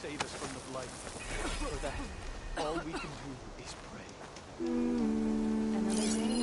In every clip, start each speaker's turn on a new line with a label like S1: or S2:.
S1: save us from the blight. For that, all we can do is pray.
S2: Another day.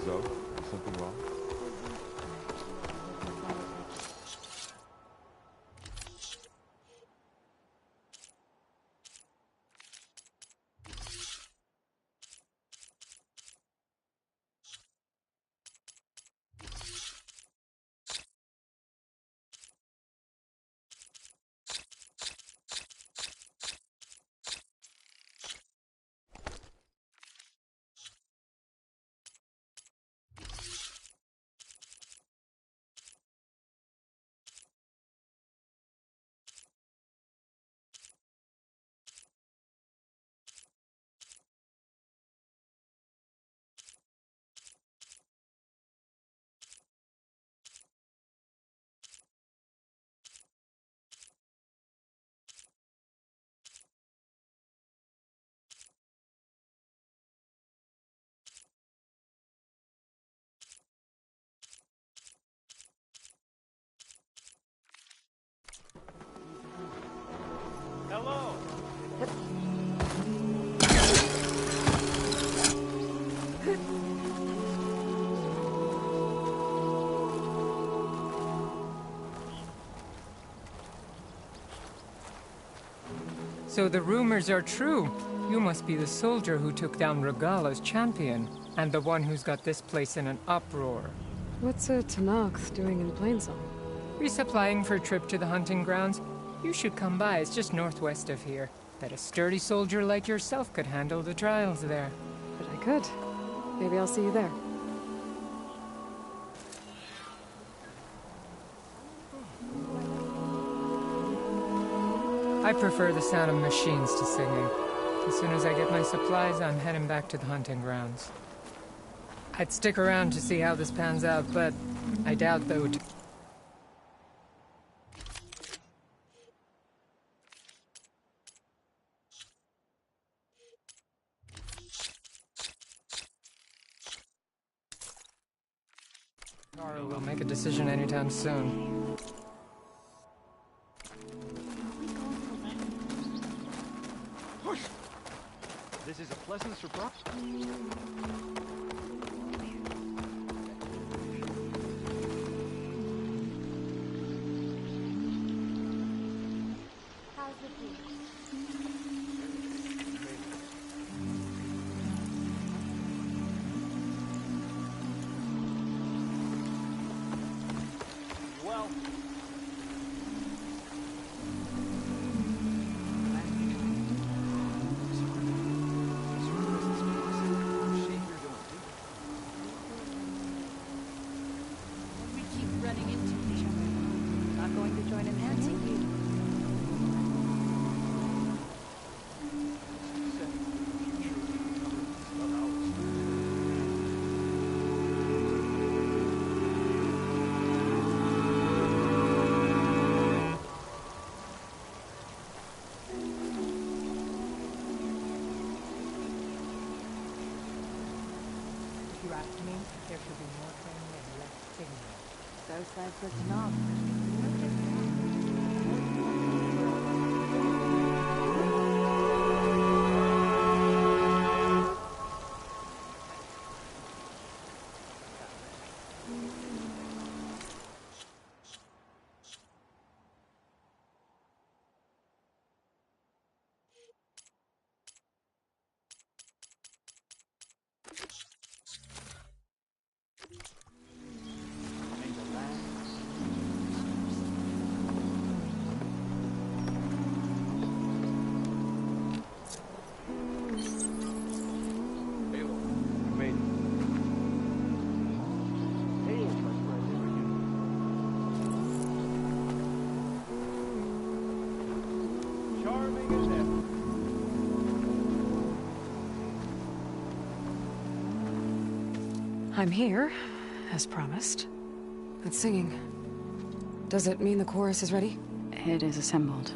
S3: So, something wrong?
S1: Hello!
S4: So the rumors are true. You must be the soldier who took down Regala's champion, and the one who's got this place in an uproar.
S5: What's a Tanakh doing in Plainsong?
S4: Resupplying for a trip to the hunting grounds? You should come by, it's just northwest of here. Bet a sturdy soldier like yourself could handle the trials there.
S5: But I could. Maybe I'll see you there.
S4: I prefer the sound of machines to singing. As soon as I get my supplies, I'm heading back to the hunting grounds. I'd stick around to see how this pans out, but I doubt though. Tara will make a decision anytime soon.
S1: This is a pleasant surprise.
S2: How's it going?
S1: Well,
S2: We keep running into each other. Not going to join in dancing, you.
S4: If you ask me, there should be more training and less signal.
S2: So says the Tanakh.
S5: I'm here, as promised. That's singing. Does it mean the chorus is ready?
S2: It is assembled.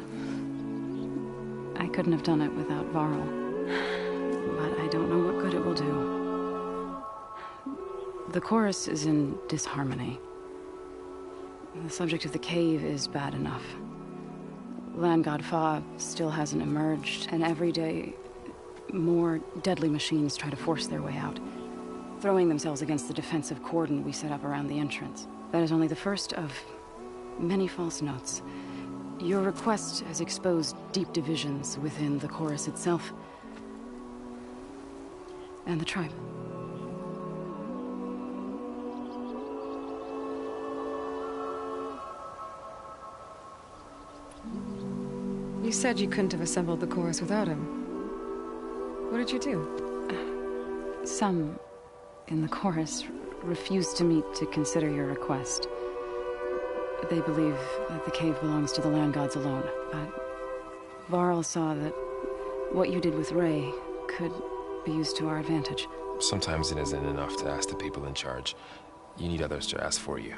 S2: I couldn't have done it without Varl. But I don't know what good it will do. The chorus is in disharmony. The subject of the cave is bad enough. Land God Fa still hasn't emerged, and every day, more deadly machines try to force their way out, throwing themselves against the defensive cordon we set up around the entrance. That is only the first of many false notes. Your request has exposed deep divisions within the chorus itself and the tribe.
S5: You said you couldn't have assembled the chorus without him. What did you do?
S2: Some in the chorus refused to meet to consider your request. They believe that the cave belongs to the land gods alone, but Varl saw that what you did with Ray could be used to our advantage.
S6: Sometimes it isn't enough to ask the people in charge. You need others to ask for you.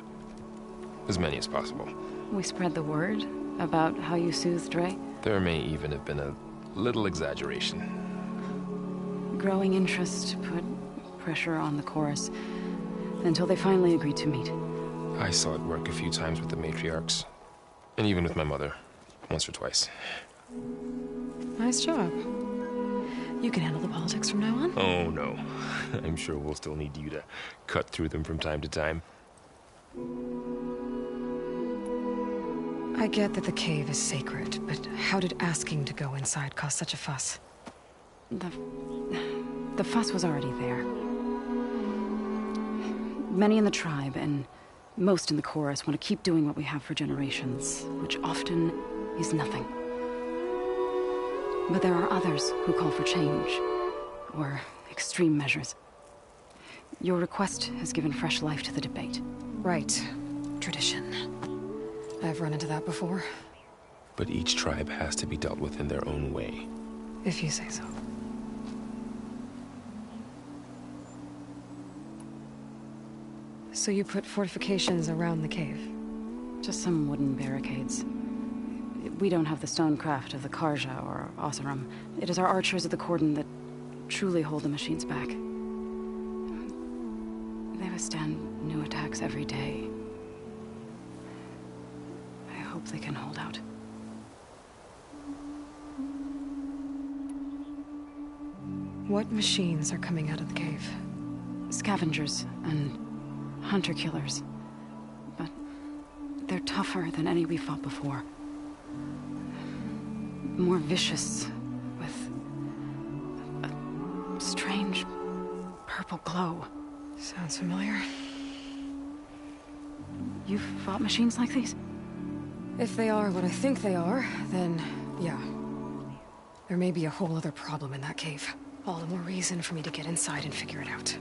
S6: As many as possible.
S2: We spread the word about how you soothed Ray.
S6: There may even have been a little exaggeration.
S2: Growing interest put pressure on the chorus until they finally agreed to meet.
S6: I saw it work a few times with the matriarchs. And even with my mother. Once or twice.
S5: Nice job. You can handle the politics from now on?
S6: Oh, no. I'm sure we'll still need you to cut through them from time to time.
S5: I get that the cave is sacred, but how did asking to go inside cause such a fuss?
S2: The fuss was already there. Many in the tribe, and most in the chorus, want to keep doing what we have for generations, which often is nothing. But there are others who call for change, or extreme measures. Your request has given fresh life to the debate.
S5: Right. Tradition. I've run into that before.
S6: But each tribe has to be dealt with in their own way.
S5: If you say so. So you put fortifications around the cave?
S2: Just some wooden barricades. We don't have the stonecraft of the Karja or Oseram. It is our archers of the cordon that truly hold the machines back. They withstand new attacks every day. I hope they can hold out.
S5: What machines are coming out of the cave?
S2: Scavengers and hunter-killers. But they're tougher than any we fought before. More vicious, with a strange purple glow.
S5: Sounds familiar.
S2: You've fought machines like these?
S5: If they are what I think they are, then yeah. There may be a whole other problem in that cave. All the more reason for me to get inside and figure it out.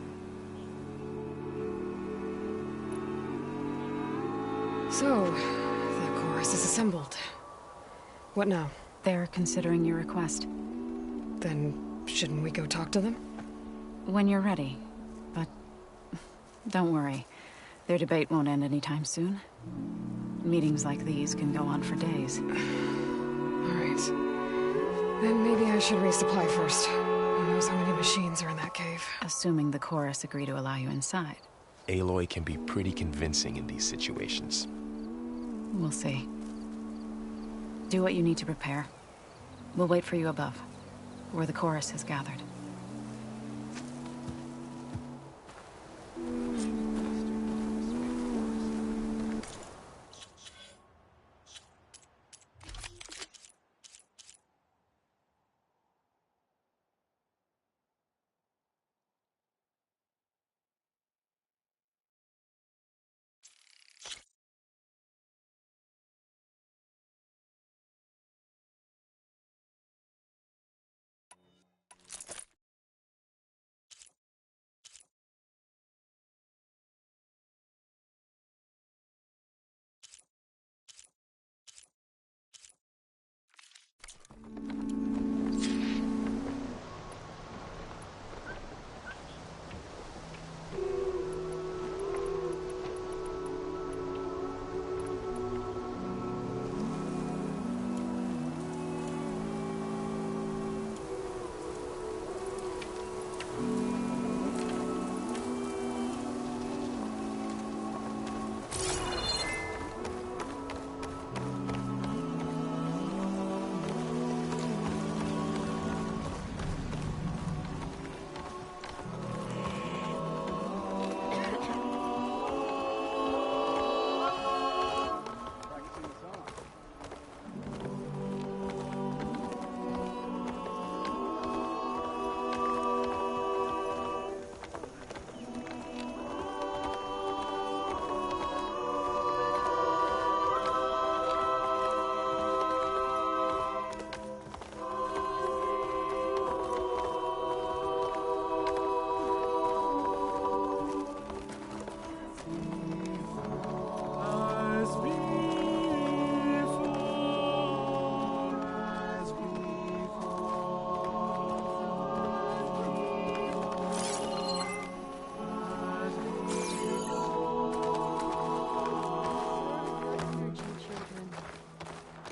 S5: So, the chorus is assembled. What now?
S2: They're considering your request.
S5: Then, shouldn't we go talk to them?
S2: When you're ready. But don't worry. Their debate won't end anytime soon. Meetings like these can go on for days.
S5: Alright. Then maybe I should resupply first. Who knows how many machines are in that cave?
S2: Assuming the chorus agree to allow you inside.
S6: Aloy can be pretty convincing in these situations.
S2: We'll see. Do what you need to prepare. We'll wait for you above, where the chorus has gathered.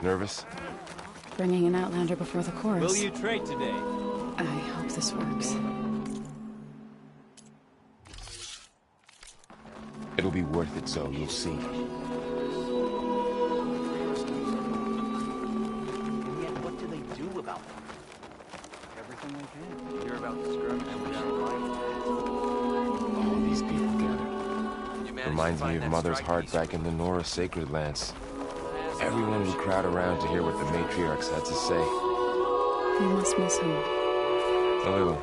S6: Nervous?
S2: Bringing an Outlander before the chorus.
S1: Will you trade today?
S2: I hope this works.
S6: It'll be worth it, Zoe. You'll see.
S1: And yet, what do they do about it? Everything they can. Hear about the scrub and we
S6: All these people gathered. Reminds me of Mother's heart back in the Nora sacred lands. Everyone would crowd around to hear what the matriarchs had to say.
S2: You must miss him.
S6: A little.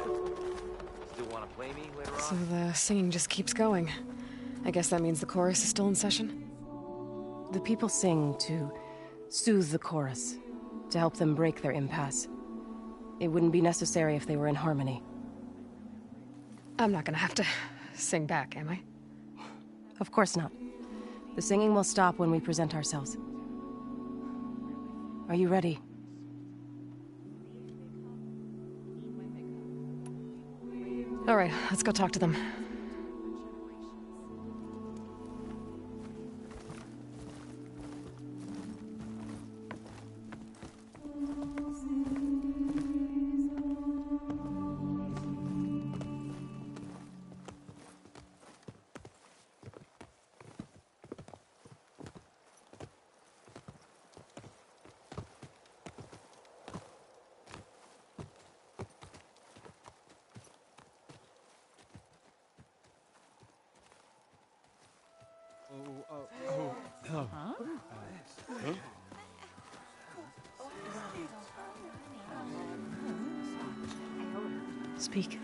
S1: Still want to play me later on?
S5: So the singing just keeps going. I guess that means the chorus is still in session?
S7: The people sing to soothe the chorus, to help them break their impasse. It wouldn't be necessary if they were in harmony.
S5: I'm not gonna have to sing back, am I?
S7: Of course not. The singing will stop when we present ourselves. Are you ready?
S5: All right, let's go talk to them.
S7: Speak.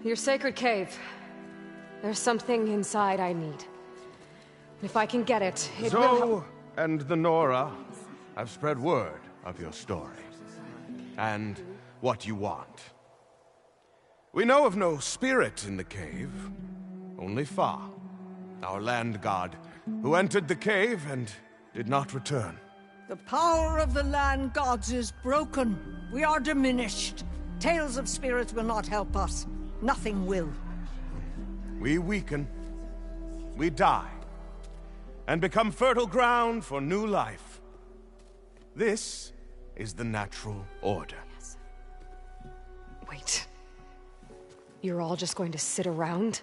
S5: Your sacred cave. There's something inside I need. If I can get it, it will help.
S8: Zoe and the Nora have spread word of your story. And what you want. We know of no spirit in the cave. Only Fa, our land god, who entered the cave and did not return.
S9: The power of the land gods is broken. We are diminished. Tales of spirits will not help us. Nothing will.
S8: We weaken. We die. And become fertile ground for new life. This is the natural order.
S5: Wait. You're all just going to sit around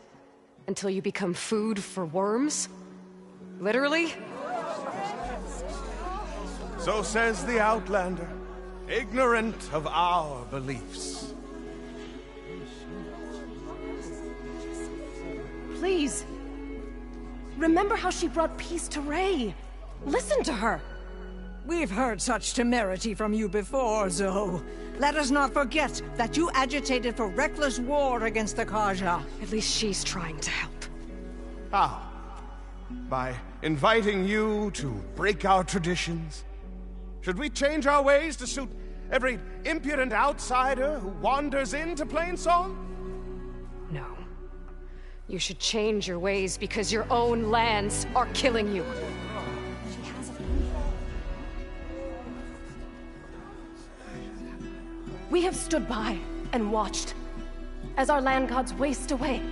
S5: until you become food for worms? Literally?
S8: So says the Outlander, ignorant of our beliefs.
S7: Please. Remember how she brought peace to Ray. Listen to her.
S9: We've heard such temerity from you before, Zoe. Let us not forget that you agitated for reckless war against the Kaja.
S5: At least she's trying to help.
S8: How? By inviting you to break our traditions? Should we change our ways to suit every impudent outsider who wanders into Plainsong?
S5: No. You should change your ways because your own lands are killing you.
S7: We have stood by and watched as our land gods waste away.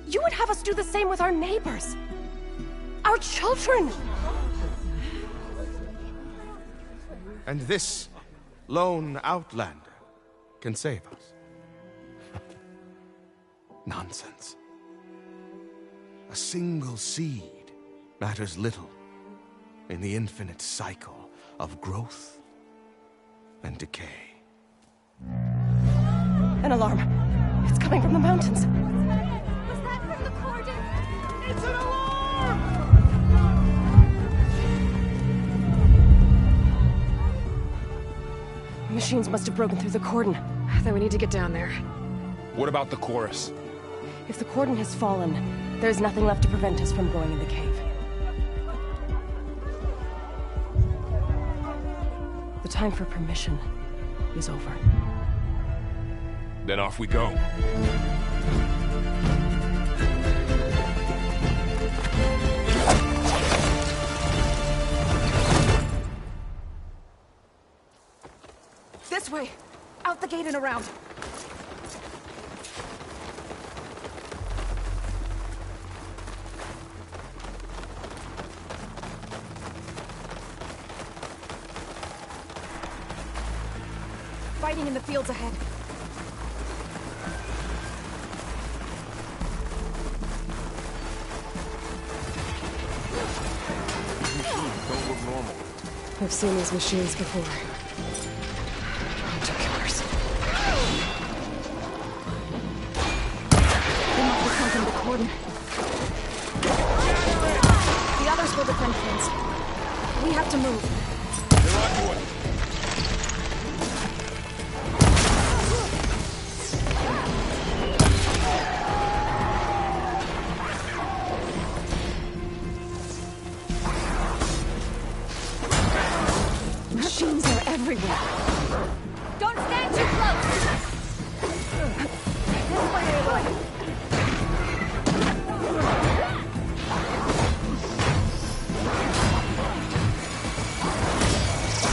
S7: You would have us do the same with our neighbors, our children.
S8: And this lone Outlander can save us. Nonsense. A single seed matters little in the infinite cycle of growth and decay.
S7: An alarm. It's coming from the mountains.
S10: Was that from the cordon? It's an alarm!
S7: Machines must have broken through the cordon.
S5: Then we need to get down there.
S6: What about the chorus?
S7: If the cordon has fallen, there's nothing left to prevent us from going in the cave. The time for permission is over.
S6: Then off we go.
S9: turn around.
S5: Fighting in the fields ahead.
S6: Don't look normal.
S5: I've seen these machines before. Hunter killers. They must be something to coordinate. The others will defend things. We have to move.
S6: They're on to it.
S5: Machines are everywhere.
S10: Don't stand too close! This way, Aloy.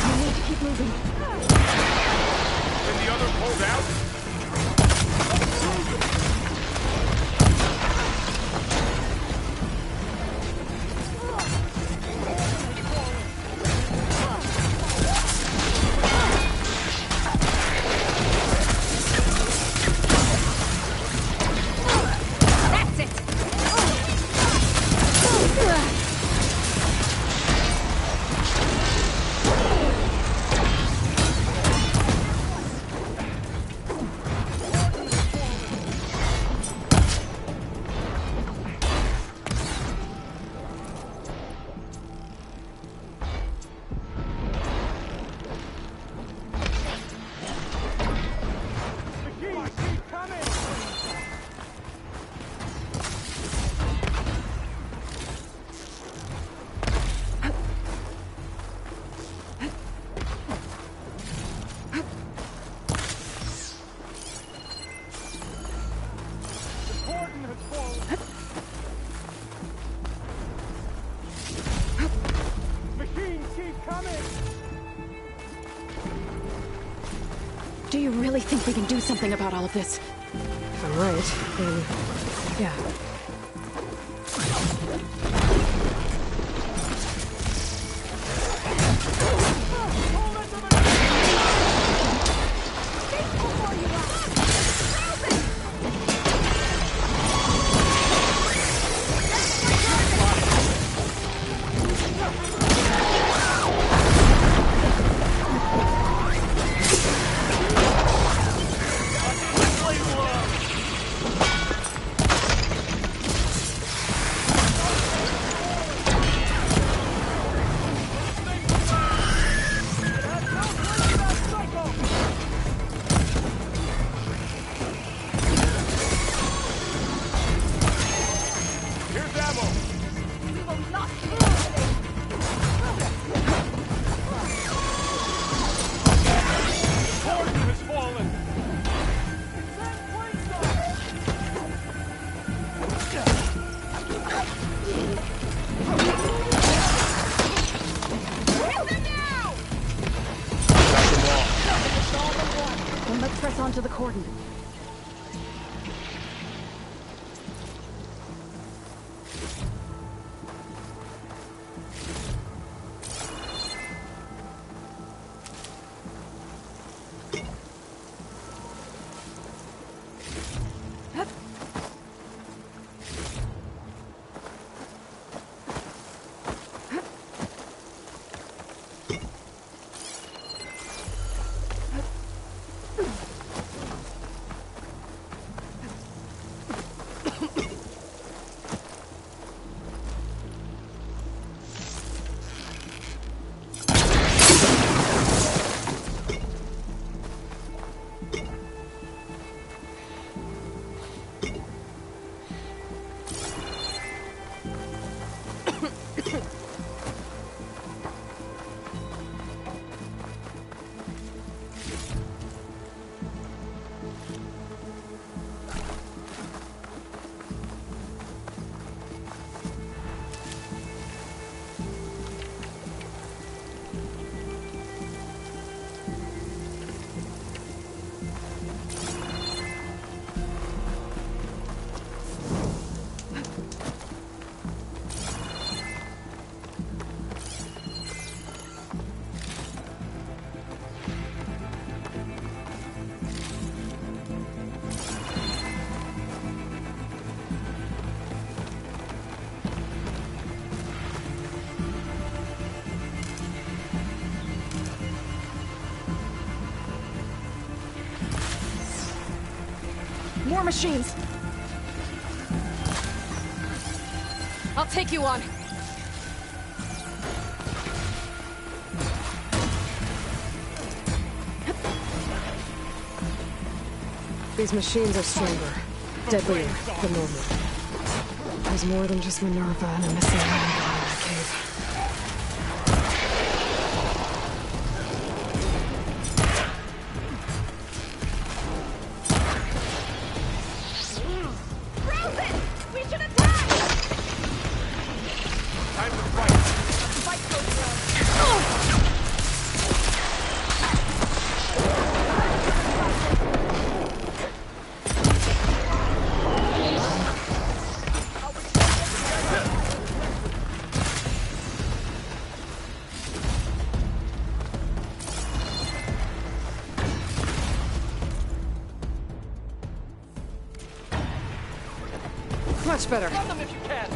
S5: We need to keep moving.
S6: Can the other pulled out?
S10: That's it!
S5: Do you really think we can do something about all of this? If I'm right, then... yeah. Then let's press on to the cordon. More machines! I'll take you on. These machines are stronger, deadlier than normal. There's more than just Minerva and a missing land in that cave. Much better.
S1: Run them if you can.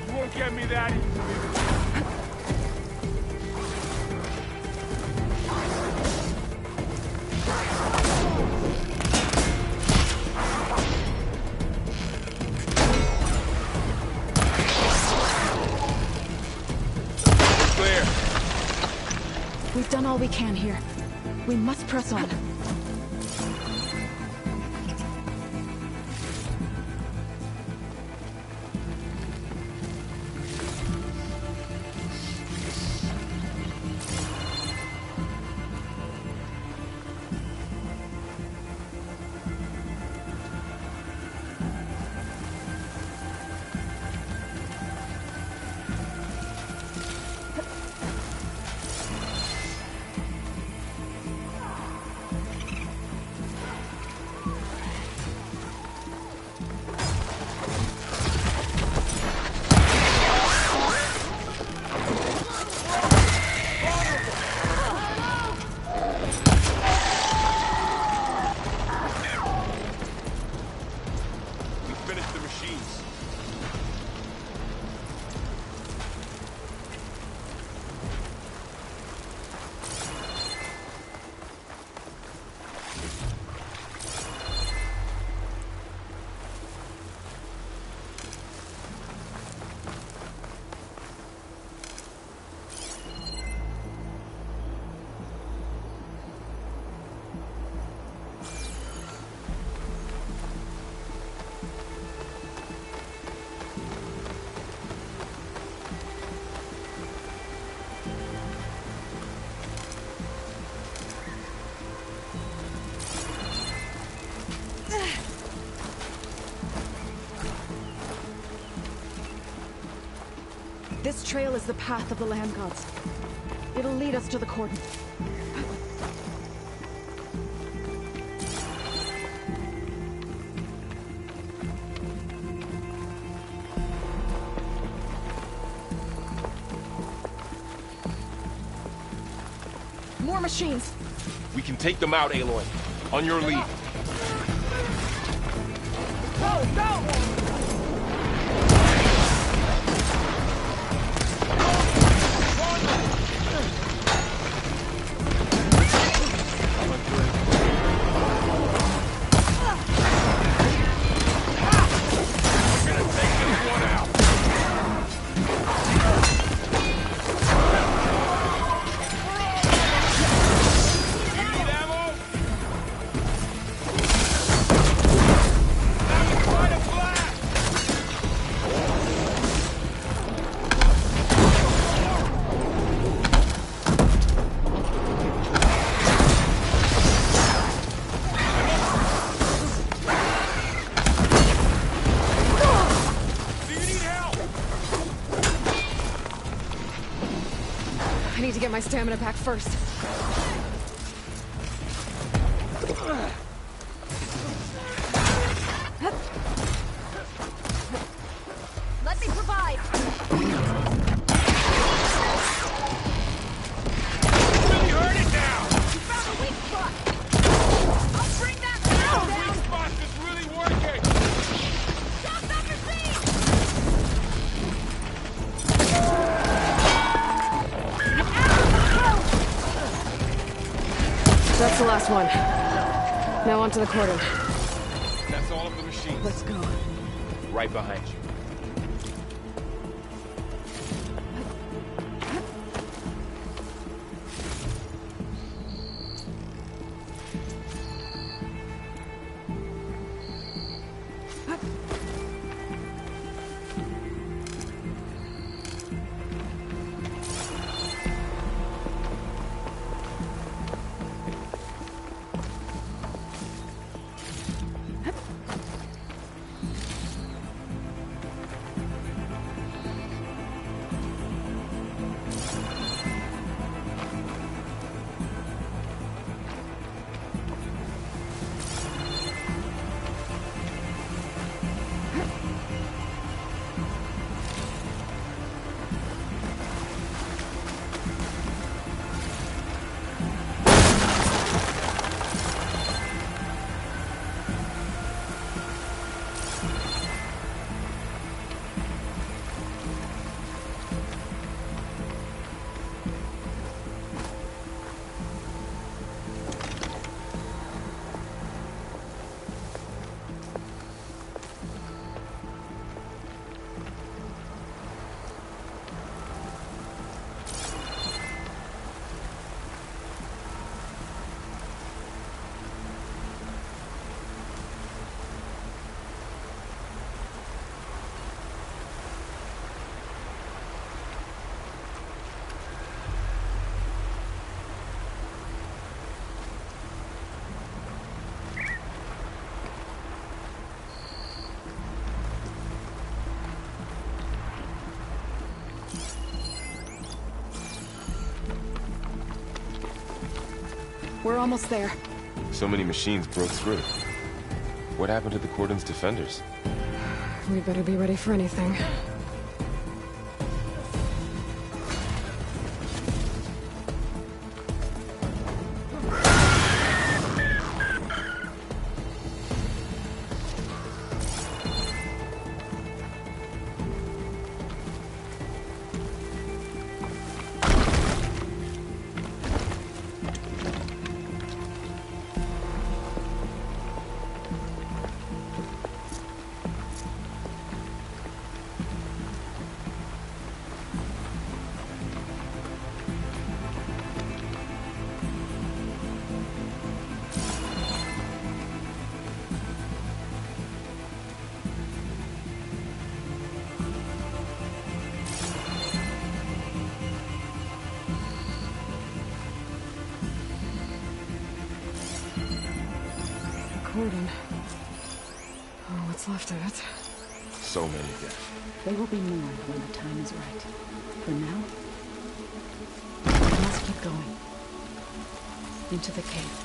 S1: You won't get me that easily.
S2: We've done all we can here. We must press on. This trail is the path of the land gods. It'll lead us to the cordon. More machines!
S6: We can take them out, Aloy. On your lead.
S10: Go, go!
S5: I need to get my stamina back first.
S10: Let me provide.
S1: Really hurt it now.
S5: That's the last one. Now onto the cordon.
S6: That's all of the machines.
S5: Let's go.
S6: Right behind you.
S5: We're almost there.
S6: So many machines broke through. What happened to the cordon's defenders?
S5: We better be ready for anything. Cordon. Oh, what's left of it?
S6: So many dead.
S2: There will be more when the time is right. For now, we must keep going. Into the cave.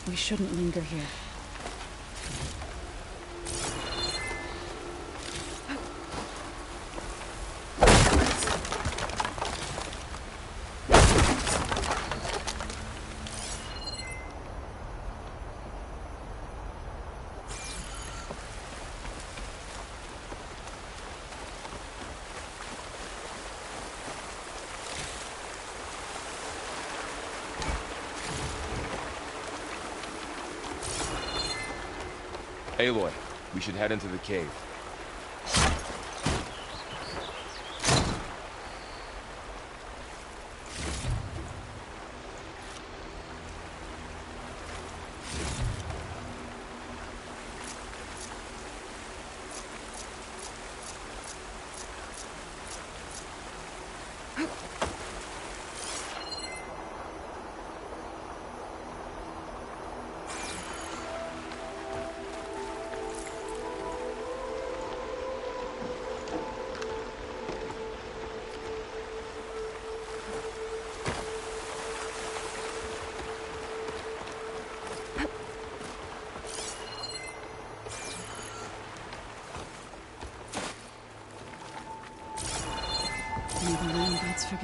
S2: We shouldn't linger here.
S6: Aloy, we should head into the cave.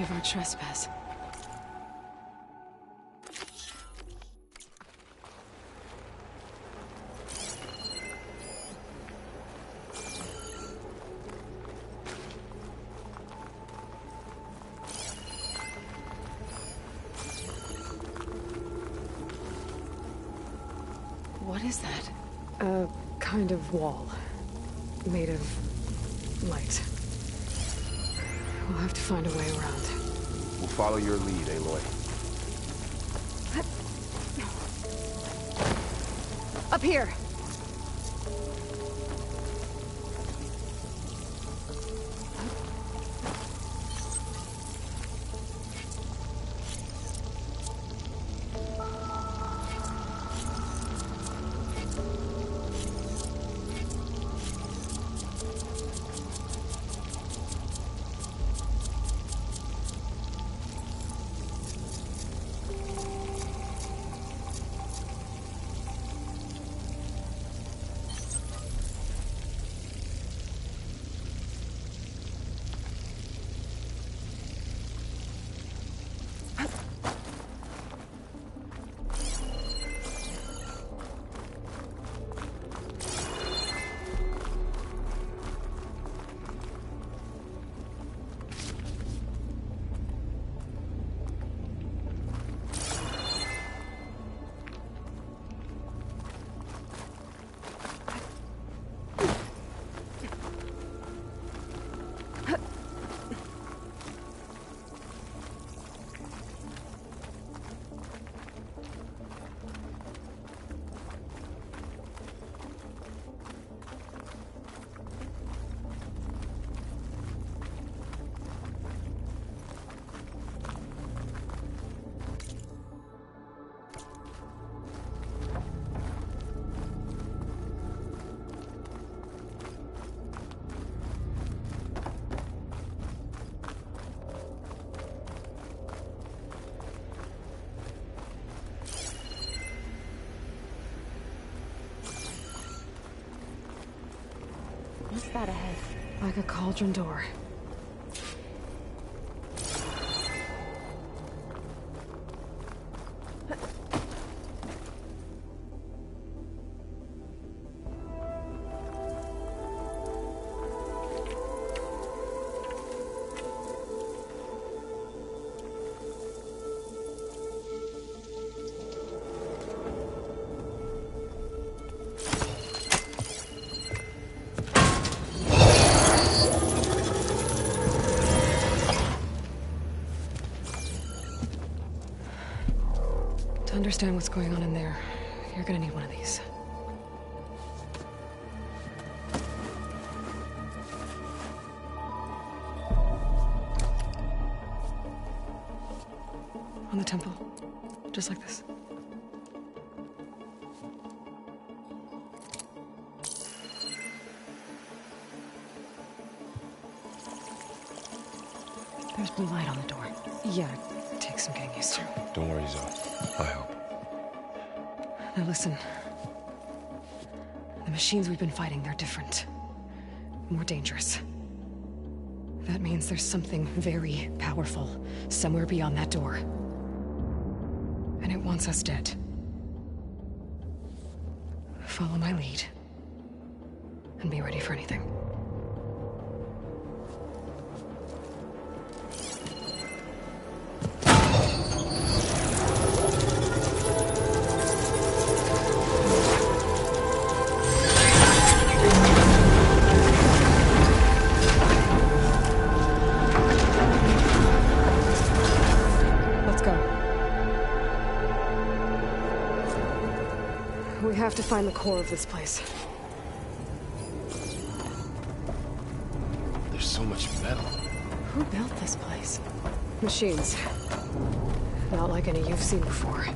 S2: of our trespass. What is that?
S5: A kind of wall. Made of light. We'll have to find a way around.
S6: We'll follow your lead, Aloy.
S5: Up here!
S7: What's that ahead?
S5: Like a cauldron door. To understand what's going on in there, you're gonna need one of these. On the temple. Just like this. There's blue light on the door. Yeah, it takes some getting used to.
S6: Don't worry, Zoe. I help.
S5: Now listen. The machines we've been fighting, they're different. More dangerous. That means there's something very powerful somewhere beyond that door. And it wants us dead. Follow my lead. And be ready for anything. We have to find the core of this place.
S6: There's so much metal.
S2: Who built this place?
S5: Machines. Not like any you've seen before.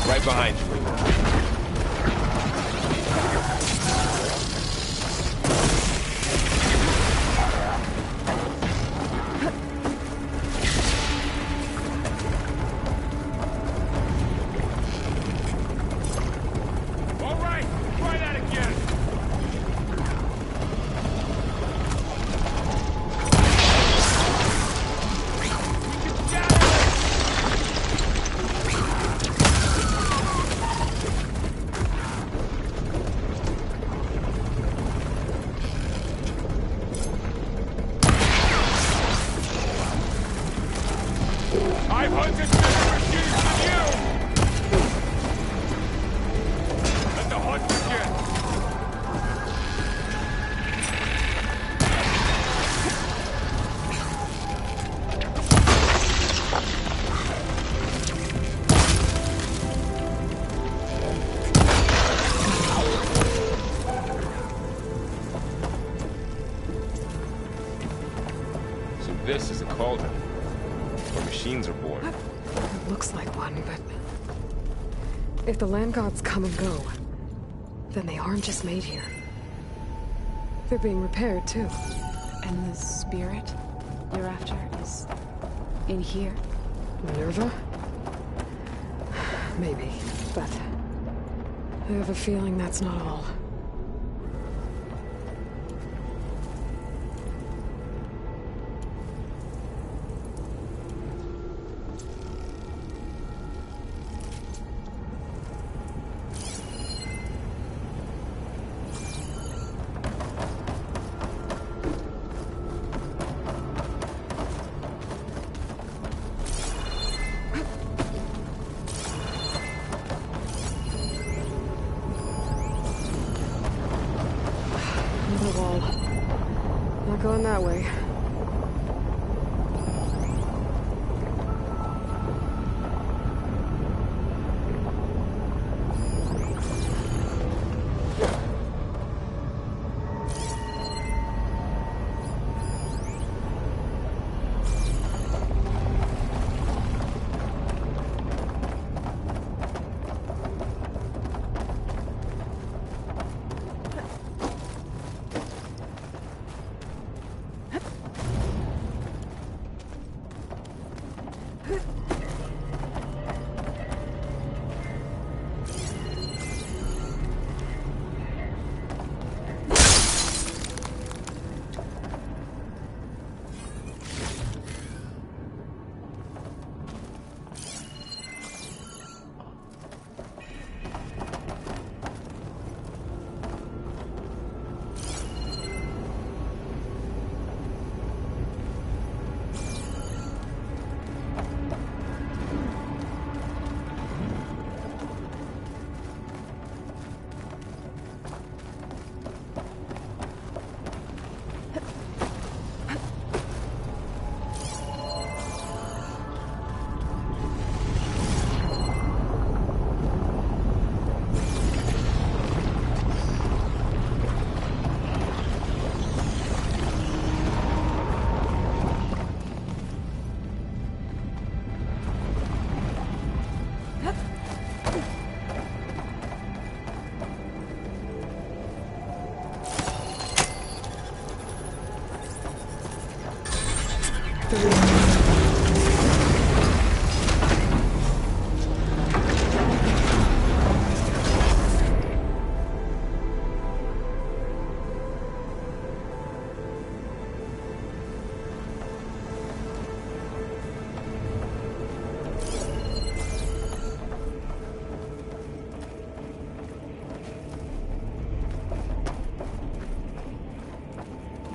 S6: Right behind you. 500 better machines than you! Let the hunt begin! So this is a cauldron, where machines are born.
S5: It looks like one, but... if the land gods come and go, then they aren't just made here. They're being repaired, too.
S2: And the spirit you're after is in here?
S5: Minerva? Maybe, but... I have a feeling that's not all. Another wall. Not going that way.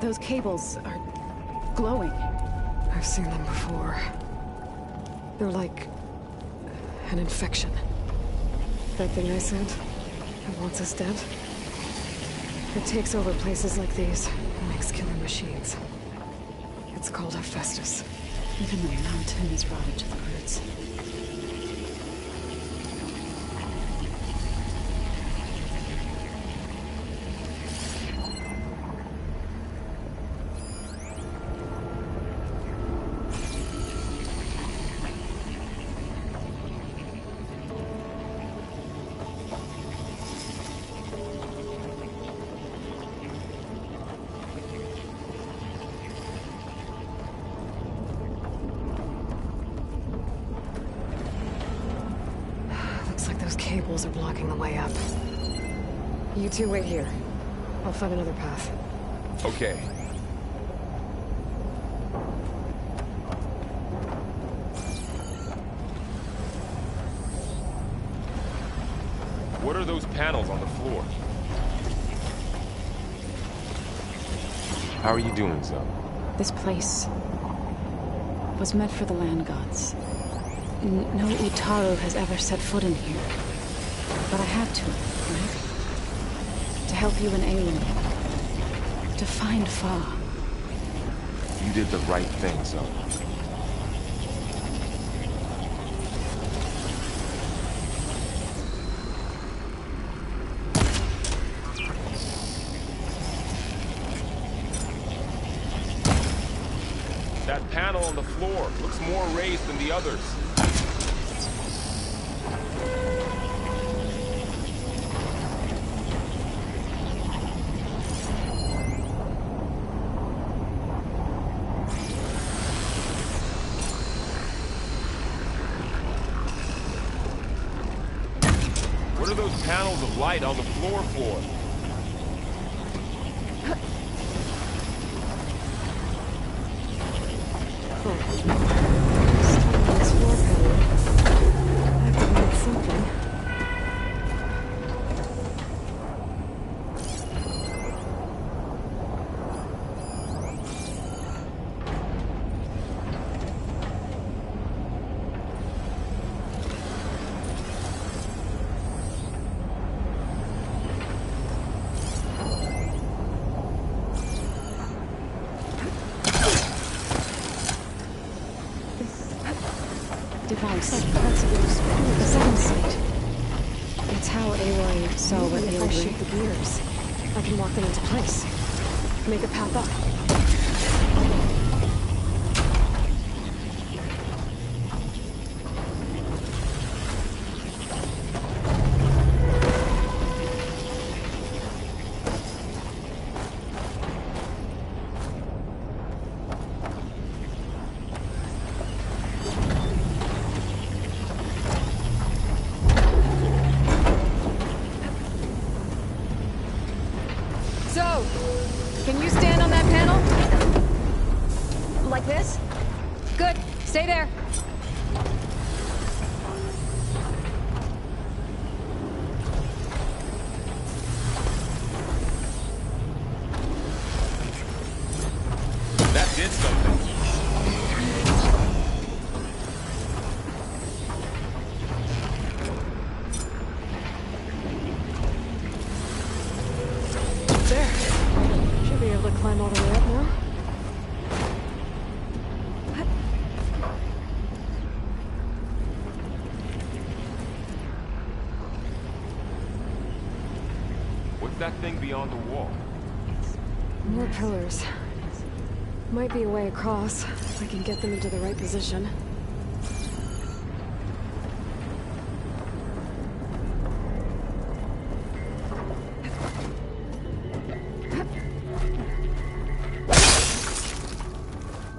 S2: Those cables are glowing.
S5: I've seen them before. They're like... an infection. That thing I said, that wants us dead? It takes over places like these and makes killer machines. It's called Hephaestus.
S2: Even the mountain is rotted to the roots.
S5: Cables are blocking the way up. You two wait here. I'll find another path.
S6: Okay. What are those panels on the floor? How are you doing, Zoe?
S2: This place was meant for the land gods. No Utaru has ever set foot in here. But I had to, right? To help you and Aloy. To find Fa.
S6: You did the right thing, Zoe.
S11: That panel on the floor looks more raised than the others. What are those panels of light on the floor for?
S2: Device. The second sight. It's how Aloy saw what
S5: Maybe if I shift the gears, I can lock them into place. Make a path up.
S2: Can you stand on that panel? Like this? Good. Stay there.
S11: That did something.
S5: Climb all the way up now?
S11: What's that thing beyond the wall?
S5: More pillars. Might be a way across, if I can get them into the right position.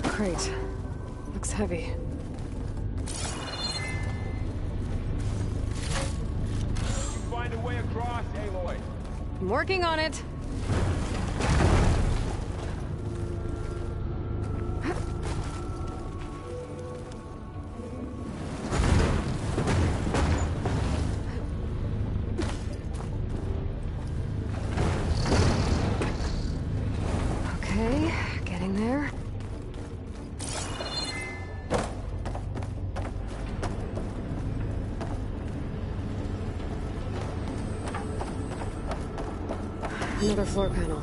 S5: Great. Looks heavy.
S11: Find a way across, Aloy.
S5: I'm working on it. Okay, getting there. Another floor panel.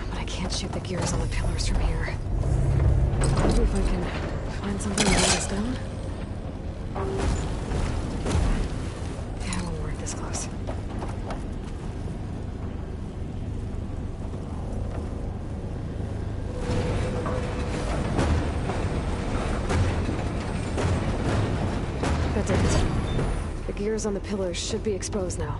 S5: But I can't shoot the gears on the pillars from here. Maybe if I can find something to hold us down? Yeah, it won't work this close. That did it. The gears on the pillars should be exposed now.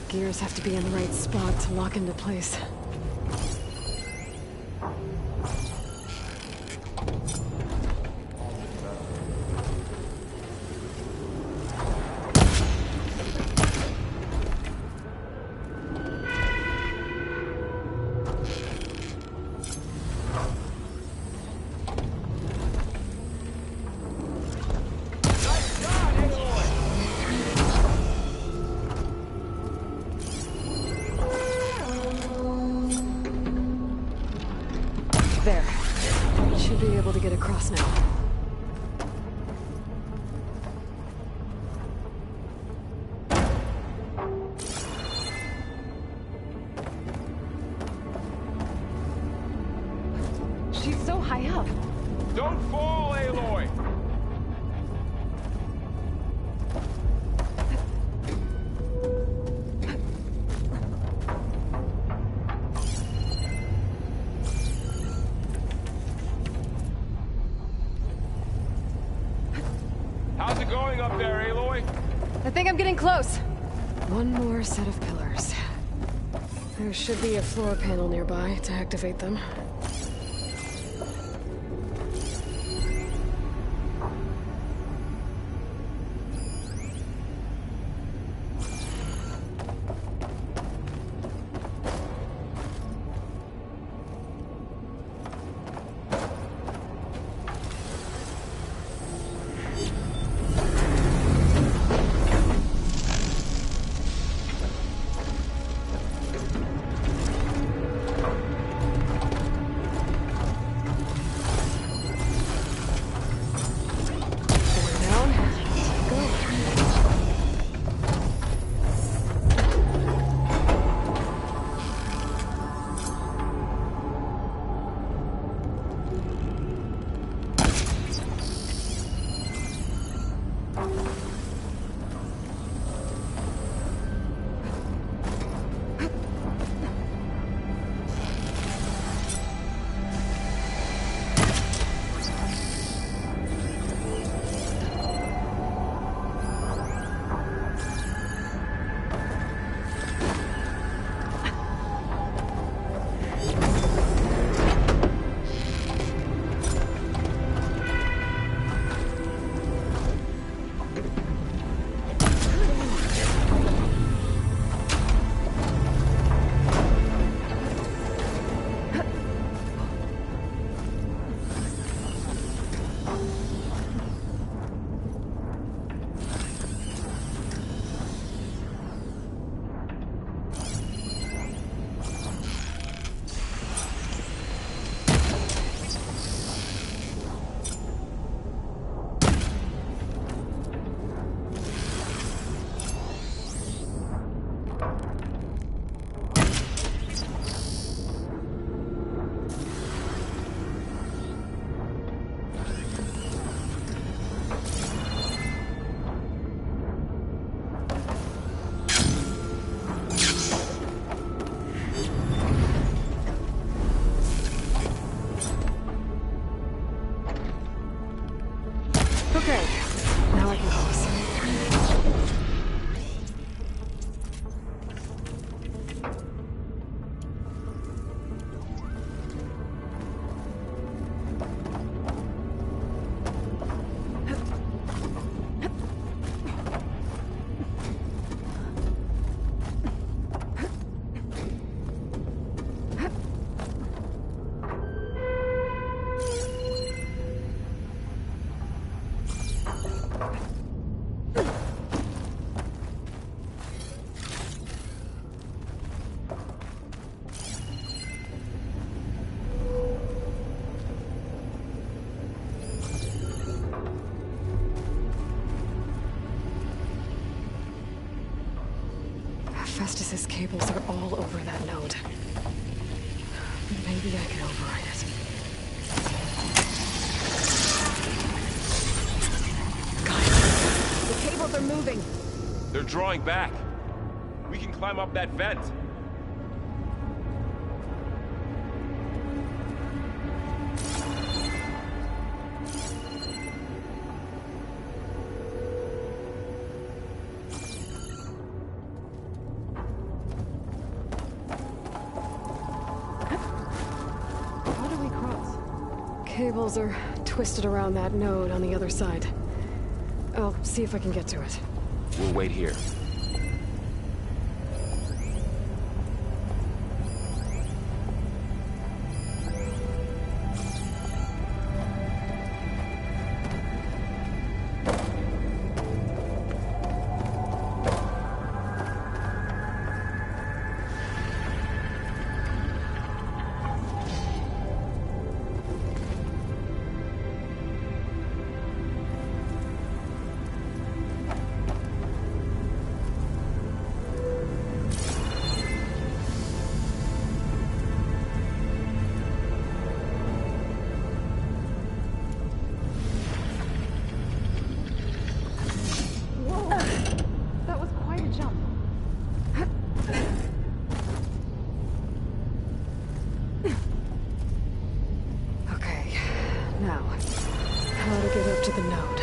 S5: Gears have to be in the right spot to lock into place. able to get across now.
S7: She's so high up.
S11: Don't fall, Aloy! How's it going up there, Aloy?
S5: I think I'm getting close. One more set of pillars. There should be a floor panel nearby to activate them. Okay, now I can close. Festus's cables are all over that node. Maybe I can override it. Guys, the cables are moving.
S11: They're drawing back. We can climb up that vent.
S5: Cables are twisted around that node on the other side. I'll see if I can get to it.
S6: We'll wait here.
S5: how to get up to the node.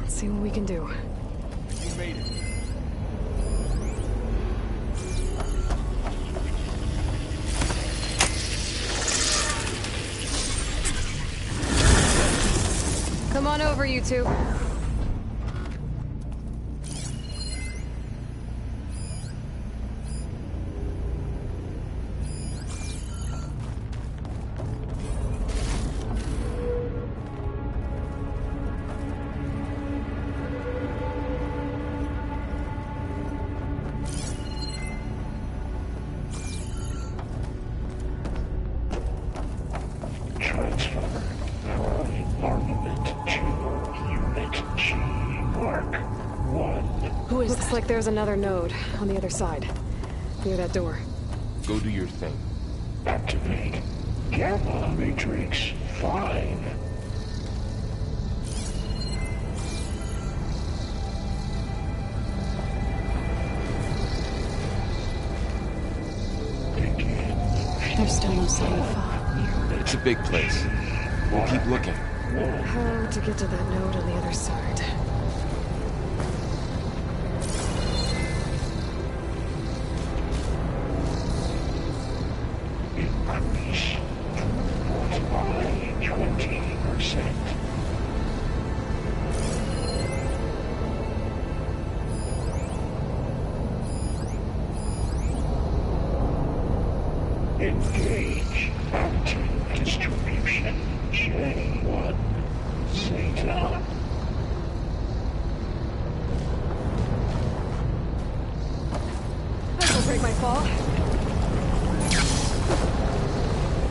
S5: See what we can do.
S3: You made it.
S5: Come on over, you two. Looks like there's another node on the other side, near that door.
S6: Go do your thing.
S12: Activate Gamma Matrix 5.
S2: There's still no sign of fog.
S6: It's a big place. We'll keep looking.
S5: How to get to that node on the other side?
S12: Increase by 20%. Engage active distribution J1 Zeta.
S5: That'll break my fall.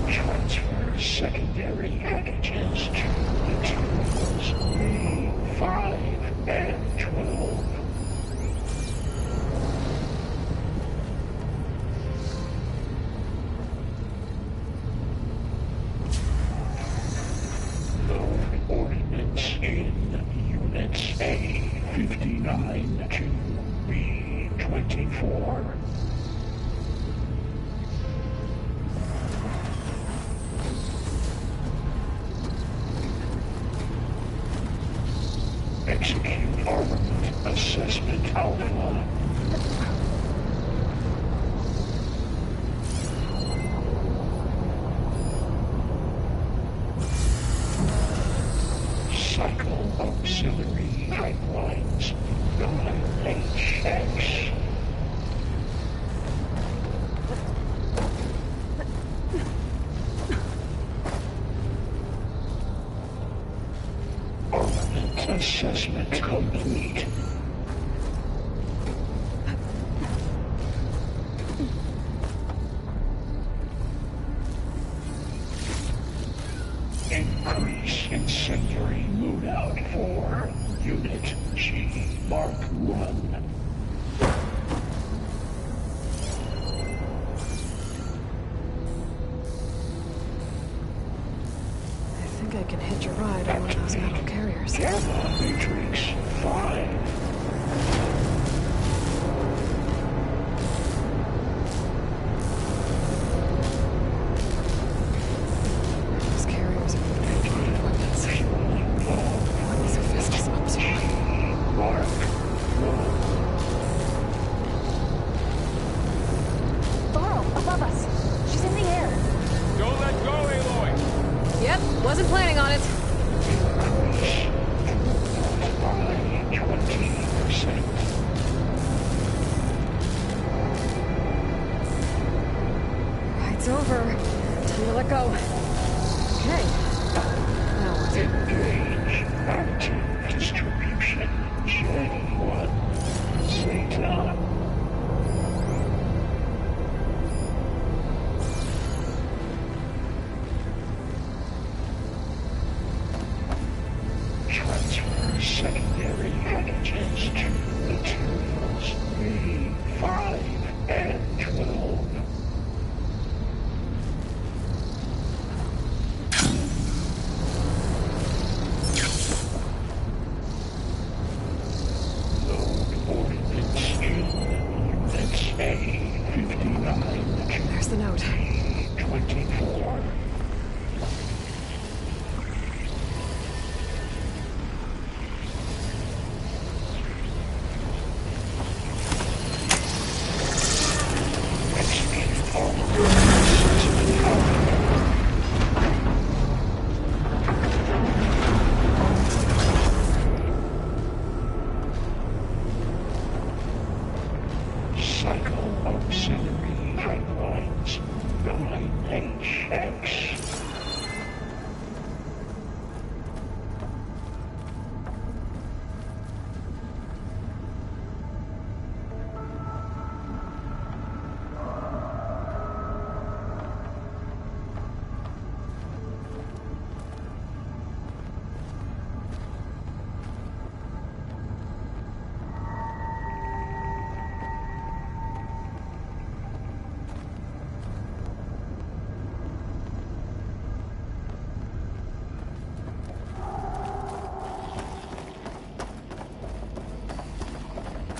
S12: Transfer secondary packages to materials A5 and 12. Node ordnance in units A59 to B24. Execute armament assessment alpha. Cycle auxiliary pipelines 9HX. Armament assessment complete. Increase incendiary loadout for Unit G Mark 1.
S5: I think I can hitch a ride on one of those metal carriers.
S12: Gamma Matrix 5.
S5: Those carriers are weapons. What is Hephaestus up to?
S12: Mark 1.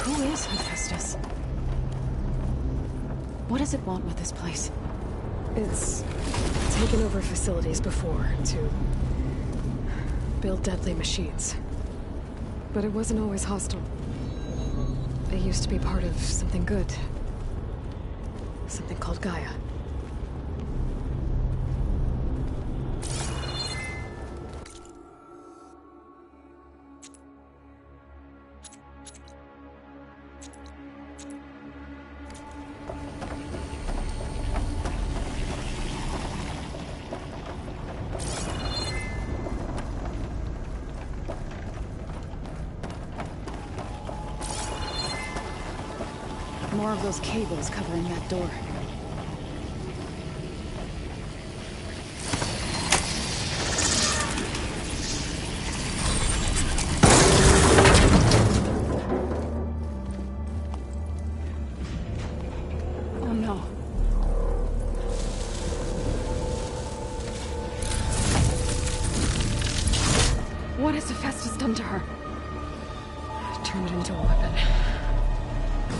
S2: Who is Hephaestus? What does it want with this place?
S5: It's taken over facilities before to build deadly machines. But it wasn't always hostile. It used to be part of something good. Something called Gaia.
S2: More of those cables covering that door. Oh no. What has Hephaestus done to her?
S5: Turn it into a weapon.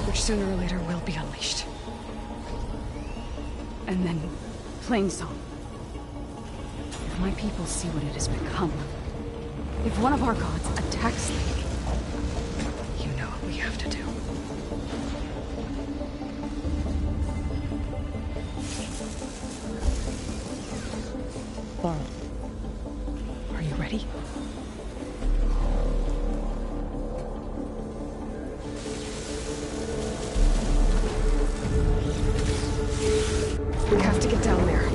S5: Which sooner or later will be unleashed.
S2: And then, Plainsong. If my people see what it has become, if one of our gods attacks them,
S5: you know what we have to do. Laurel, are you ready? We have to get down there.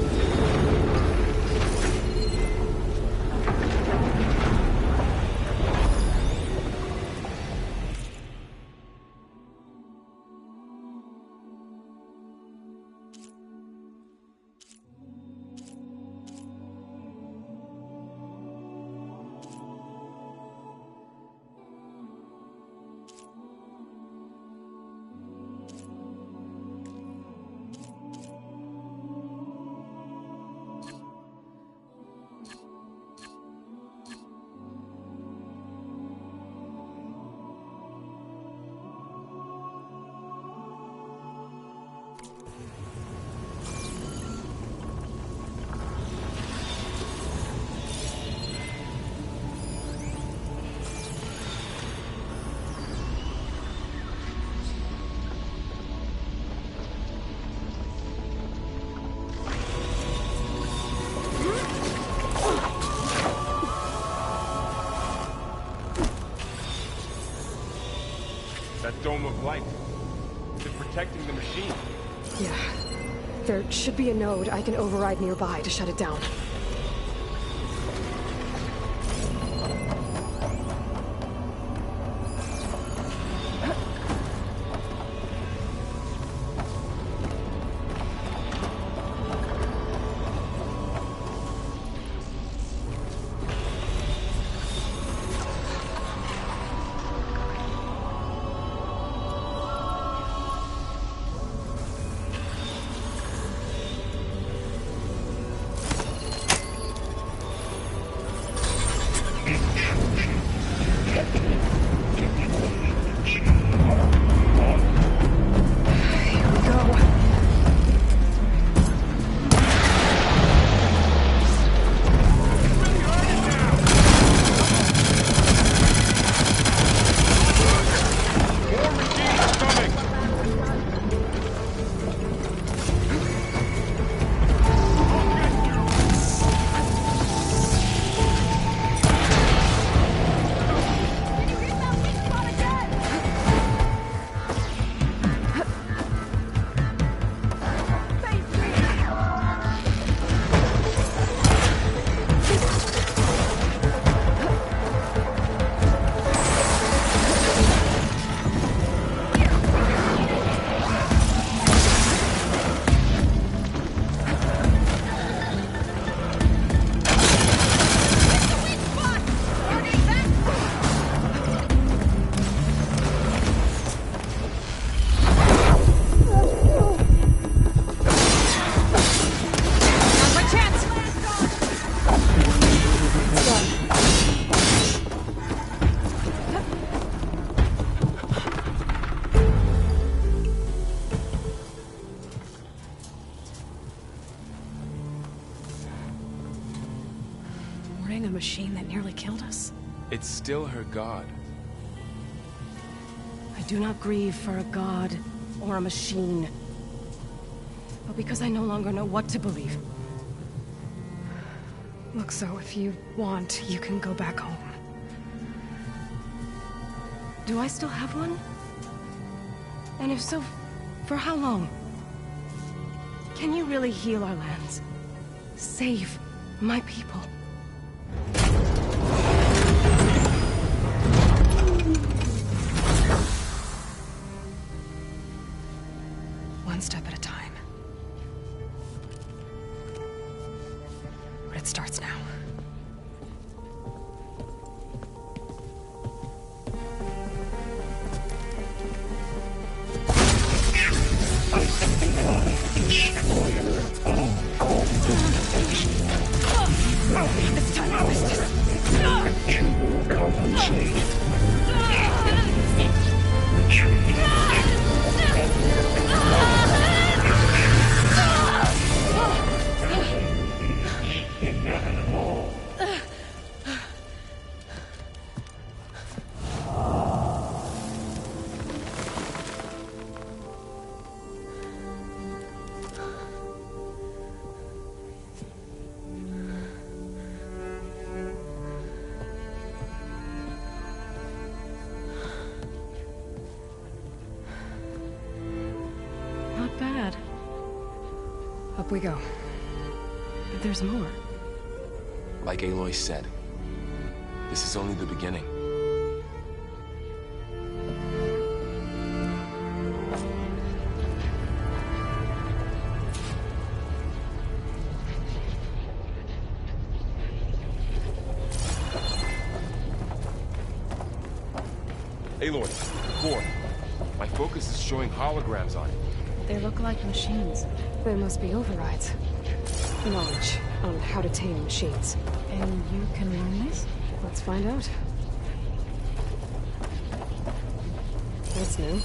S11: That dome of light. Is it protecting the machine?
S5: Yeah. There should be a node I can override nearby to shut it down.
S2: killed us?
S6: It's still her god.
S7: I do not grieve for a god or a machine, but because I no longer know what to believe.
S5: Look, so if you want, you can go back home.
S7: Do I still have one? And if so, for how long? Can you really heal our lands? Save my people?
S5: One step at a time. But it starts now.
S10: It's time to business.
S12: You will compensate. Retreat. Inevitable.
S7: Not bad.
S5: Up we go.
S7: There's more.
S6: Like Aloy said, this is only the beginning. Aloy, core. My focus is showing holograms on it.
S2: They look like machines.
S5: They must be overrides. Knowledge on how to tame machines.
S2: And you can learn this?
S5: Let's find out. That's new.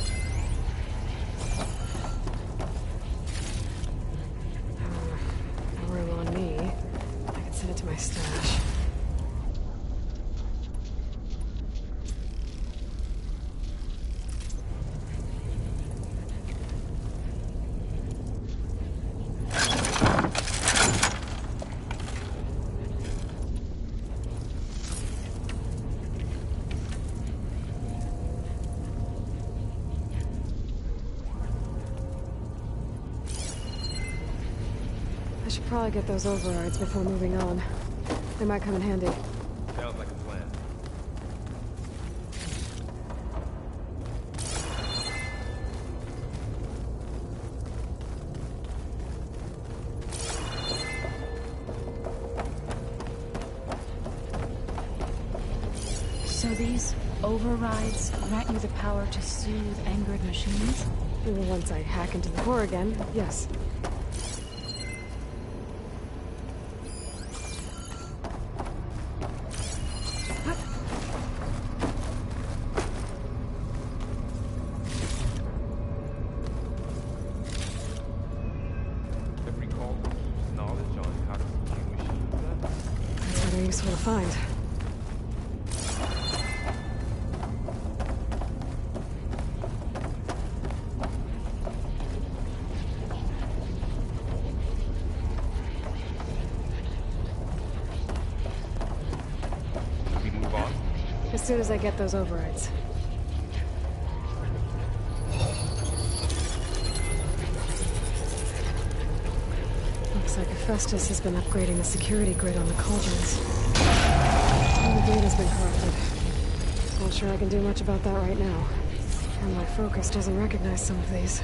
S5: No room on me. I can send it to my stash. I should probably get those overrides before moving on. They might come in handy.
S11: Sounds like a plan.
S2: So these overrides grant you the power to soothe angered machines?
S5: Once I hack into the core again, yes.
S11: Every call knowledge on how to secure machines.
S5: That's rather useful to find.
S11: Should we move on?
S5: As soon as I get those overrides. Looks like Hephaestus has been upgrading the security grid on the cauldrons. All the data's been corrupted. Not sure I can do much about that right now. And my focus doesn't recognize some of these.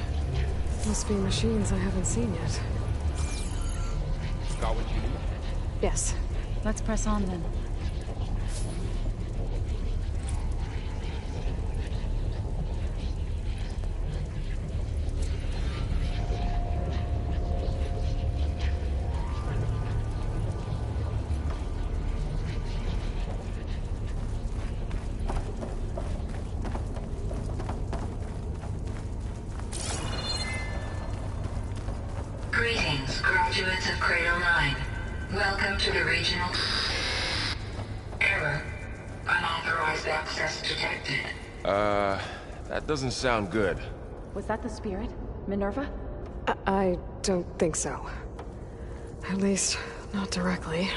S5: Must be machines I haven't seen yet.
S11: Got what you need?
S2: Yes. Let's press on then.
S13: Greetings, graduates of Cradle 9. Welcome to the regional... Error. Unauthorized access detected.
S6: That doesn't sound good.
S2: Was that the spirit? Minerva?
S5: I don't think so. At least, not directly.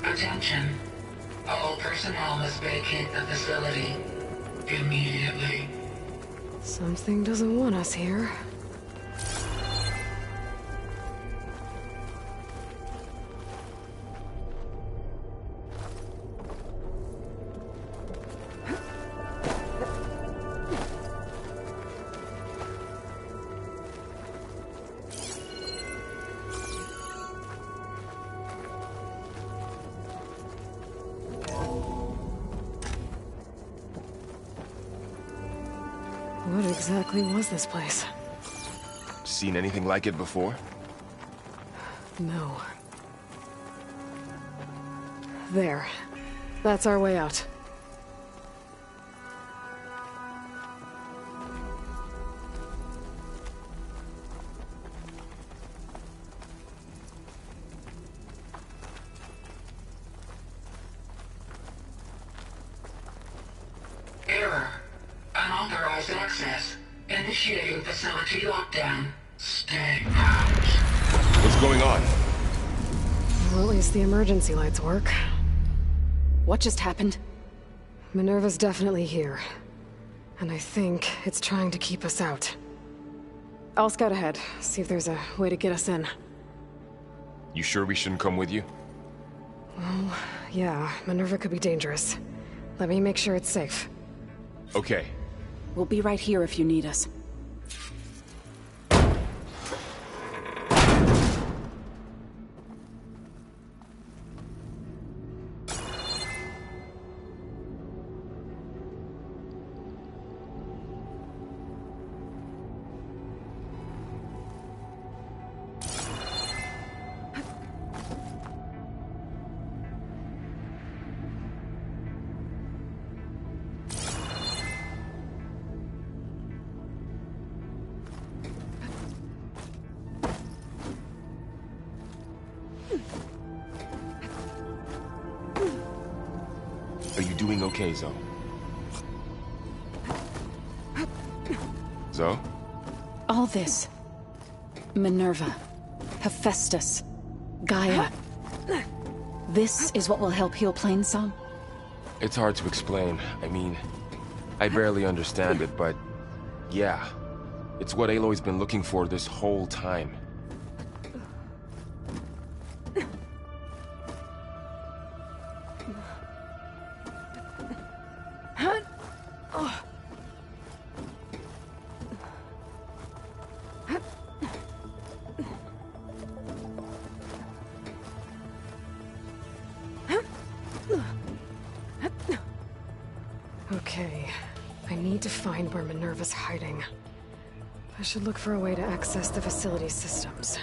S13: Attention. All personnel must vacate the facility immediately.
S5: Something doesn't want us here. What exactly was this place?
S6: Seen anything like it before?
S5: No. There. That's our way out.
S13: Error. Unauthorized access. Initiating facility lockdown. Stay out.
S6: What's going on?
S5: Well, at least the emergency lights work.
S2: What just happened?
S5: Minerva's definitely here. And I think it's trying to keep us out. I'll scout ahead, see if there's a way to get us in.
S6: You sure we shouldn't come with you?
S5: Well, yeah, Minerva could be dangerous. Let me make sure it's safe.
S6: Okay.
S2: We'll be right here if you need us.
S6: Are you doing okay, Zoe? Zoe?
S2: All this. Minerva. Hephaestus. Gaia. This is what will help heal Plainsong?
S6: It's hard to explain. I mean, I barely understand it, but yeah. It's what Aloy's been looking for this whole time.
S5: Okay, I need to find where Minerva's hiding. I should look for a way to access the facility systems.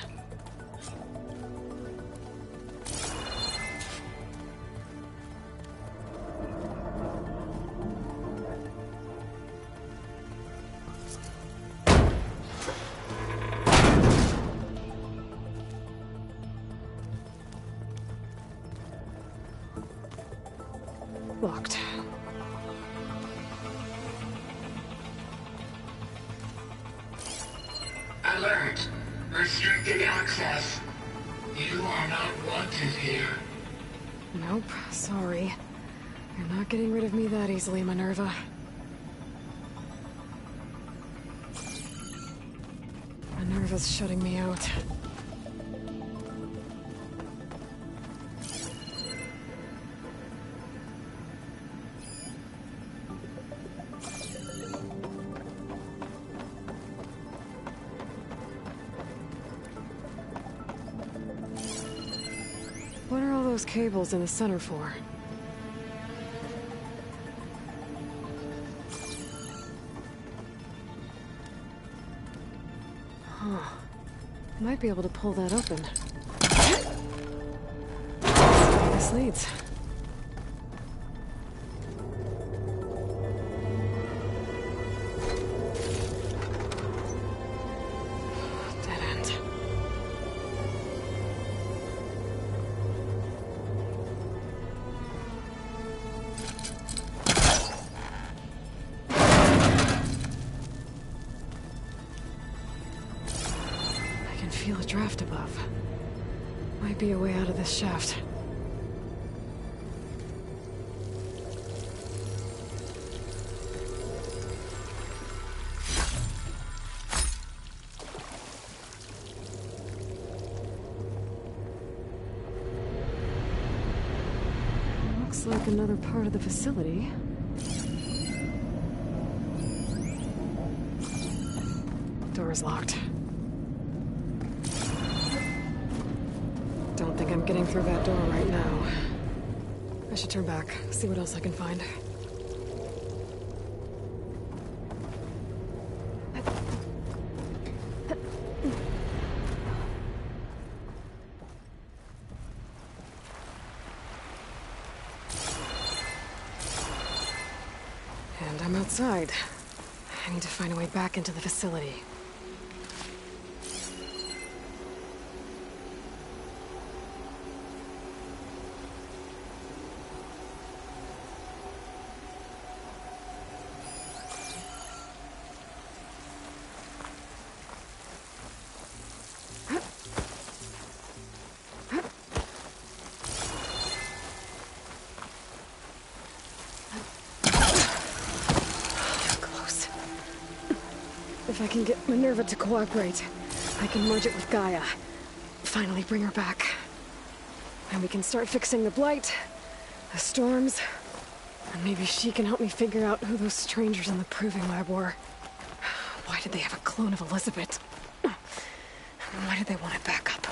S5: Locked.
S13: Alert. Restricted access. You are not wanted here.
S5: Nope, sorry. You're not getting rid of me that easily, Minerva. Minerva's shutting me out. those cables in the center for? Huh. Might be able to pull that open. This leads. Dead end. I can feel a draft above. Might be a way out of this shaft. Looks like another part of the facility. Door is locked. Don't think I'm getting through that door right now. I should turn back, see what else I can find. And I'm outside. I need to find a way back into the facility. If I can get Minerva to cooperate, I can merge it with Gaia. Finally bring her back. And we can start fixing the Blight, the storms, and maybe she can help me figure out who those strangers in the Proving Lab were. Why did they have a clone of Elizabeth? Why did they want it back up?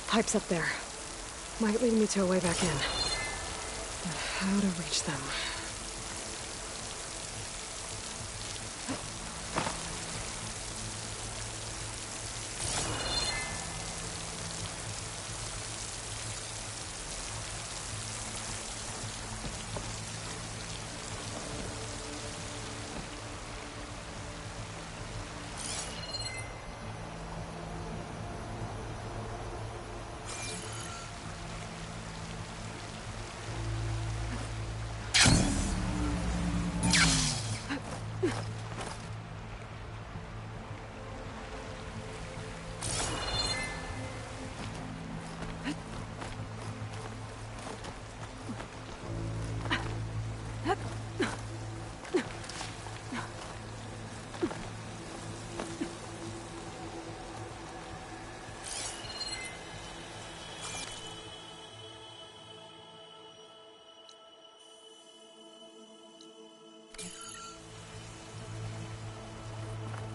S5: Pipes up there. Might lead me to a way back in. But how to reach them?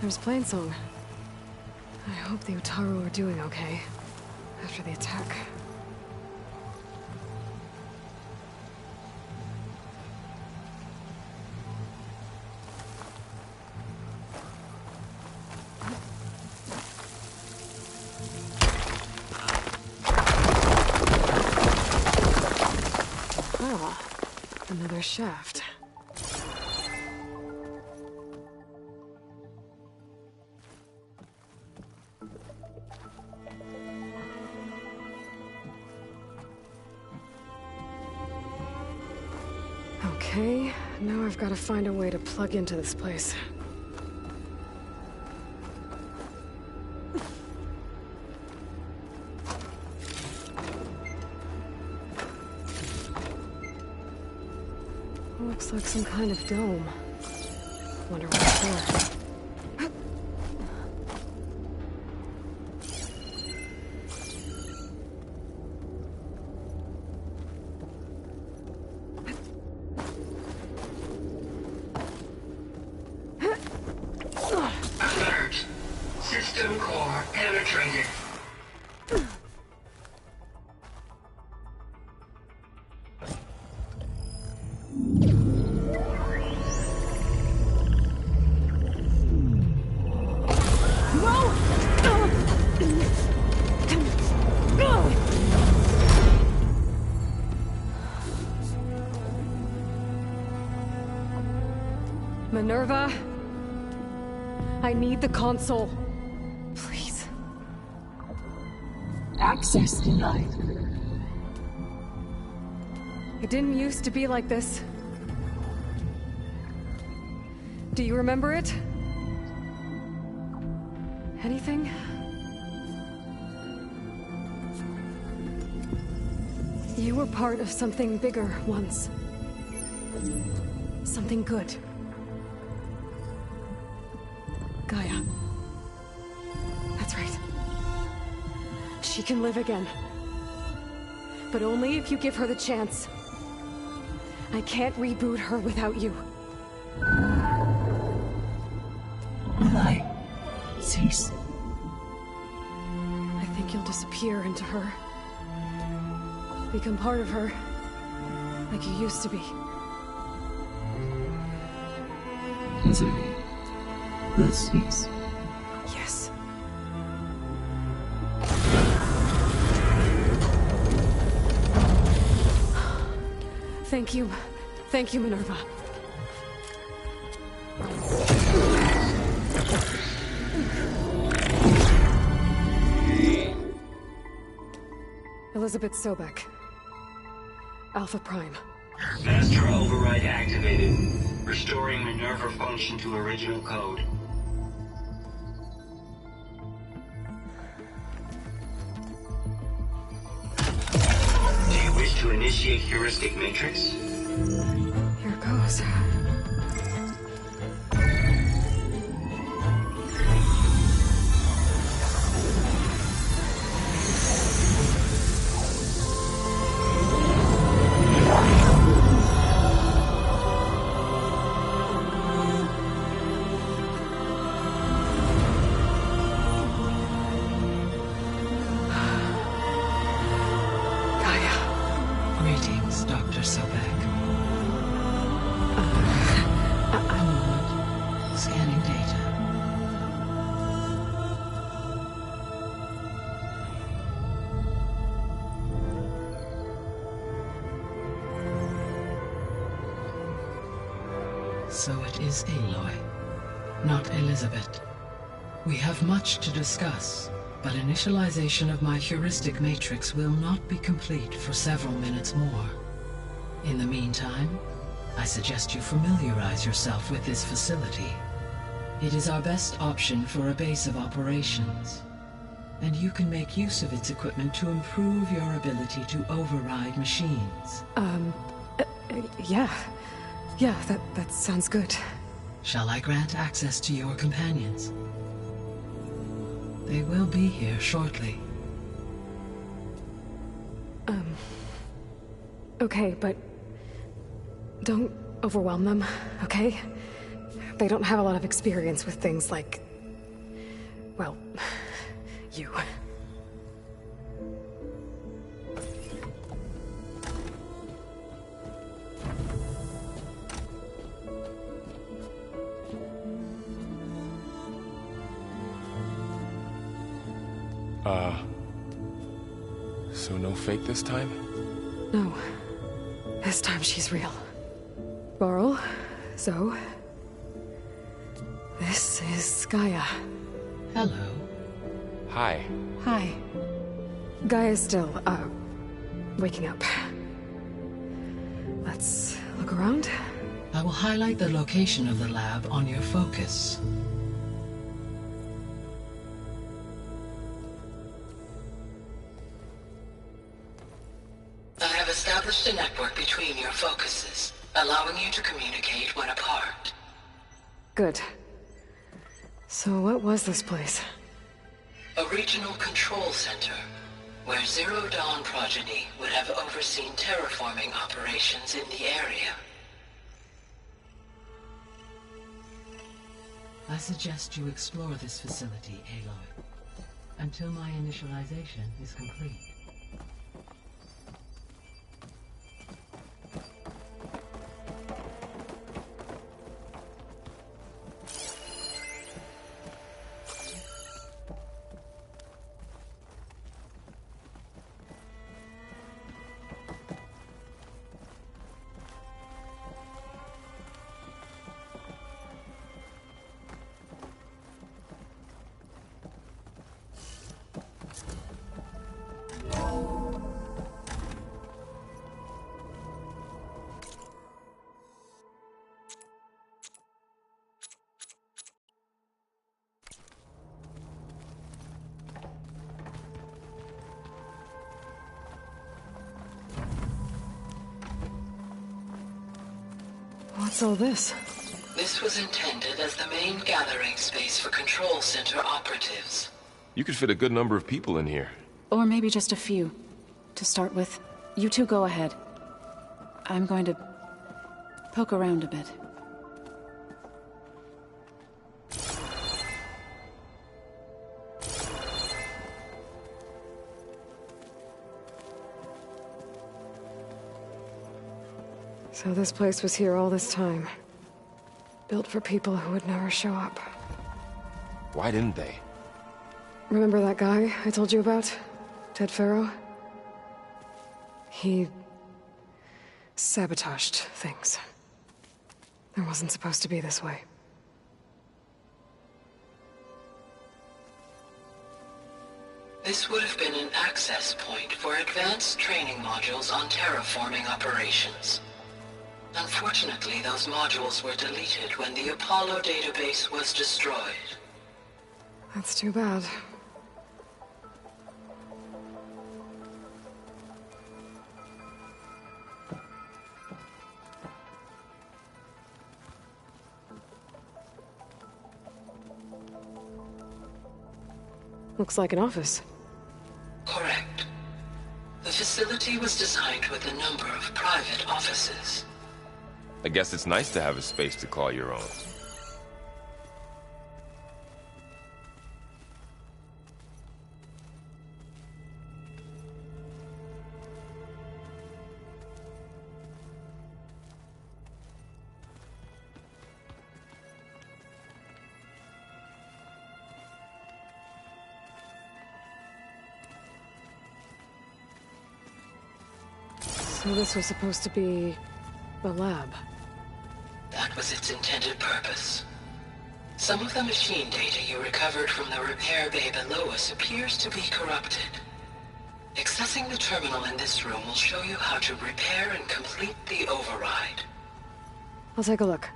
S5: There's Plainsong. I hope the Utaru are doing okay after the attack. Ah, another shaft. Okay, now I've got to find a way to plug into this place. Looks like some kind of dome. Wonder what it's for. Minerva, I need the console. Please.
S12: Access denied.
S5: It didn't used to be like this. Do you remember it? Anything? You were part of something bigger once. Something good. Gaia. That's right. She can live again. But only if you give her the chance. I can't reboot her without you.
S12: Will I cease?
S5: I think you'll disappear into her. Become part of her, like you used to be.
S12: Desiree, let's cease.
S5: Yes. Thank you. Thank you, Minerva. Elizabeth Sobek. Alpha Prime.
S14: Master override activated. Restoring Minerva function to original code. Do you wish to initiate heuristic matrix?
S5: Here goes.
S12: Greetings, Dr. Sobek. Scanning data. So it is Aloy, not Elizabeth. We have much to discuss, but initialization of my heuristic matrix will not be complete for several minutes more. In the meantime, I suggest you familiarize yourself with this facility. It is our best option for a base of operations, and you can make use of its equipment to improve your ability to override machines.
S5: Yeah. Yeah, that sounds good.
S12: Shall I grant access to your companions? They will be here shortly.
S5: Okay, but don't overwhelm them, okay? They don't have a lot of experience with things like, well, you.
S6: So no fake this time?
S5: No. This time she's real. Varl, Zoe. This is Gaia.
S12: Hello.
S6: Hi.
S5: Hi. Gaia's still, waking up. Let's look around.
S12: I will highlight the location of the lab on your focus. I have established a network between your focuses, allowing you to communicate when apart.
S5: Good. So what was this place?
S12: A regional control center, where Zero Dawn progeny would have overseen terraforming operations in the area. I suggest you explore this facility, Aloy, until my initialization is complete.
S5: What's all this?
S12: This was intended as the main gathering space for Control Center operatives.
S6: You could fit a good number of people in here.
S2: Or maybe just a few. To start with, you two go ahead. I'm going to poke around a bit.
S5: So this place was here all this time. Built for people who would never show up.
S6: Why didn't they?
S5: Remember that guy I told you about? Ted Farrow? He sabotaged things. It wasn't supposed to be this way.
S12: This would have been an access point for advanced training modules on terraforming operations. Unfortunately, those modules were deleted when the Apollo database was destroyed.
S5: That's too bad. Looks like an office.
S12: Correct. The facility was designed with a number of private offices.
S6: I guess it's nice to have a space to call your own.
S5: So this was supposed to be the lab.
S12: That was its intended purpose. Some of the machine data you recovered from the repair bay below us appears to be corrupted. Accessing the terminal in this room will show you how to repair and complete the override.
S5: I'll take a look.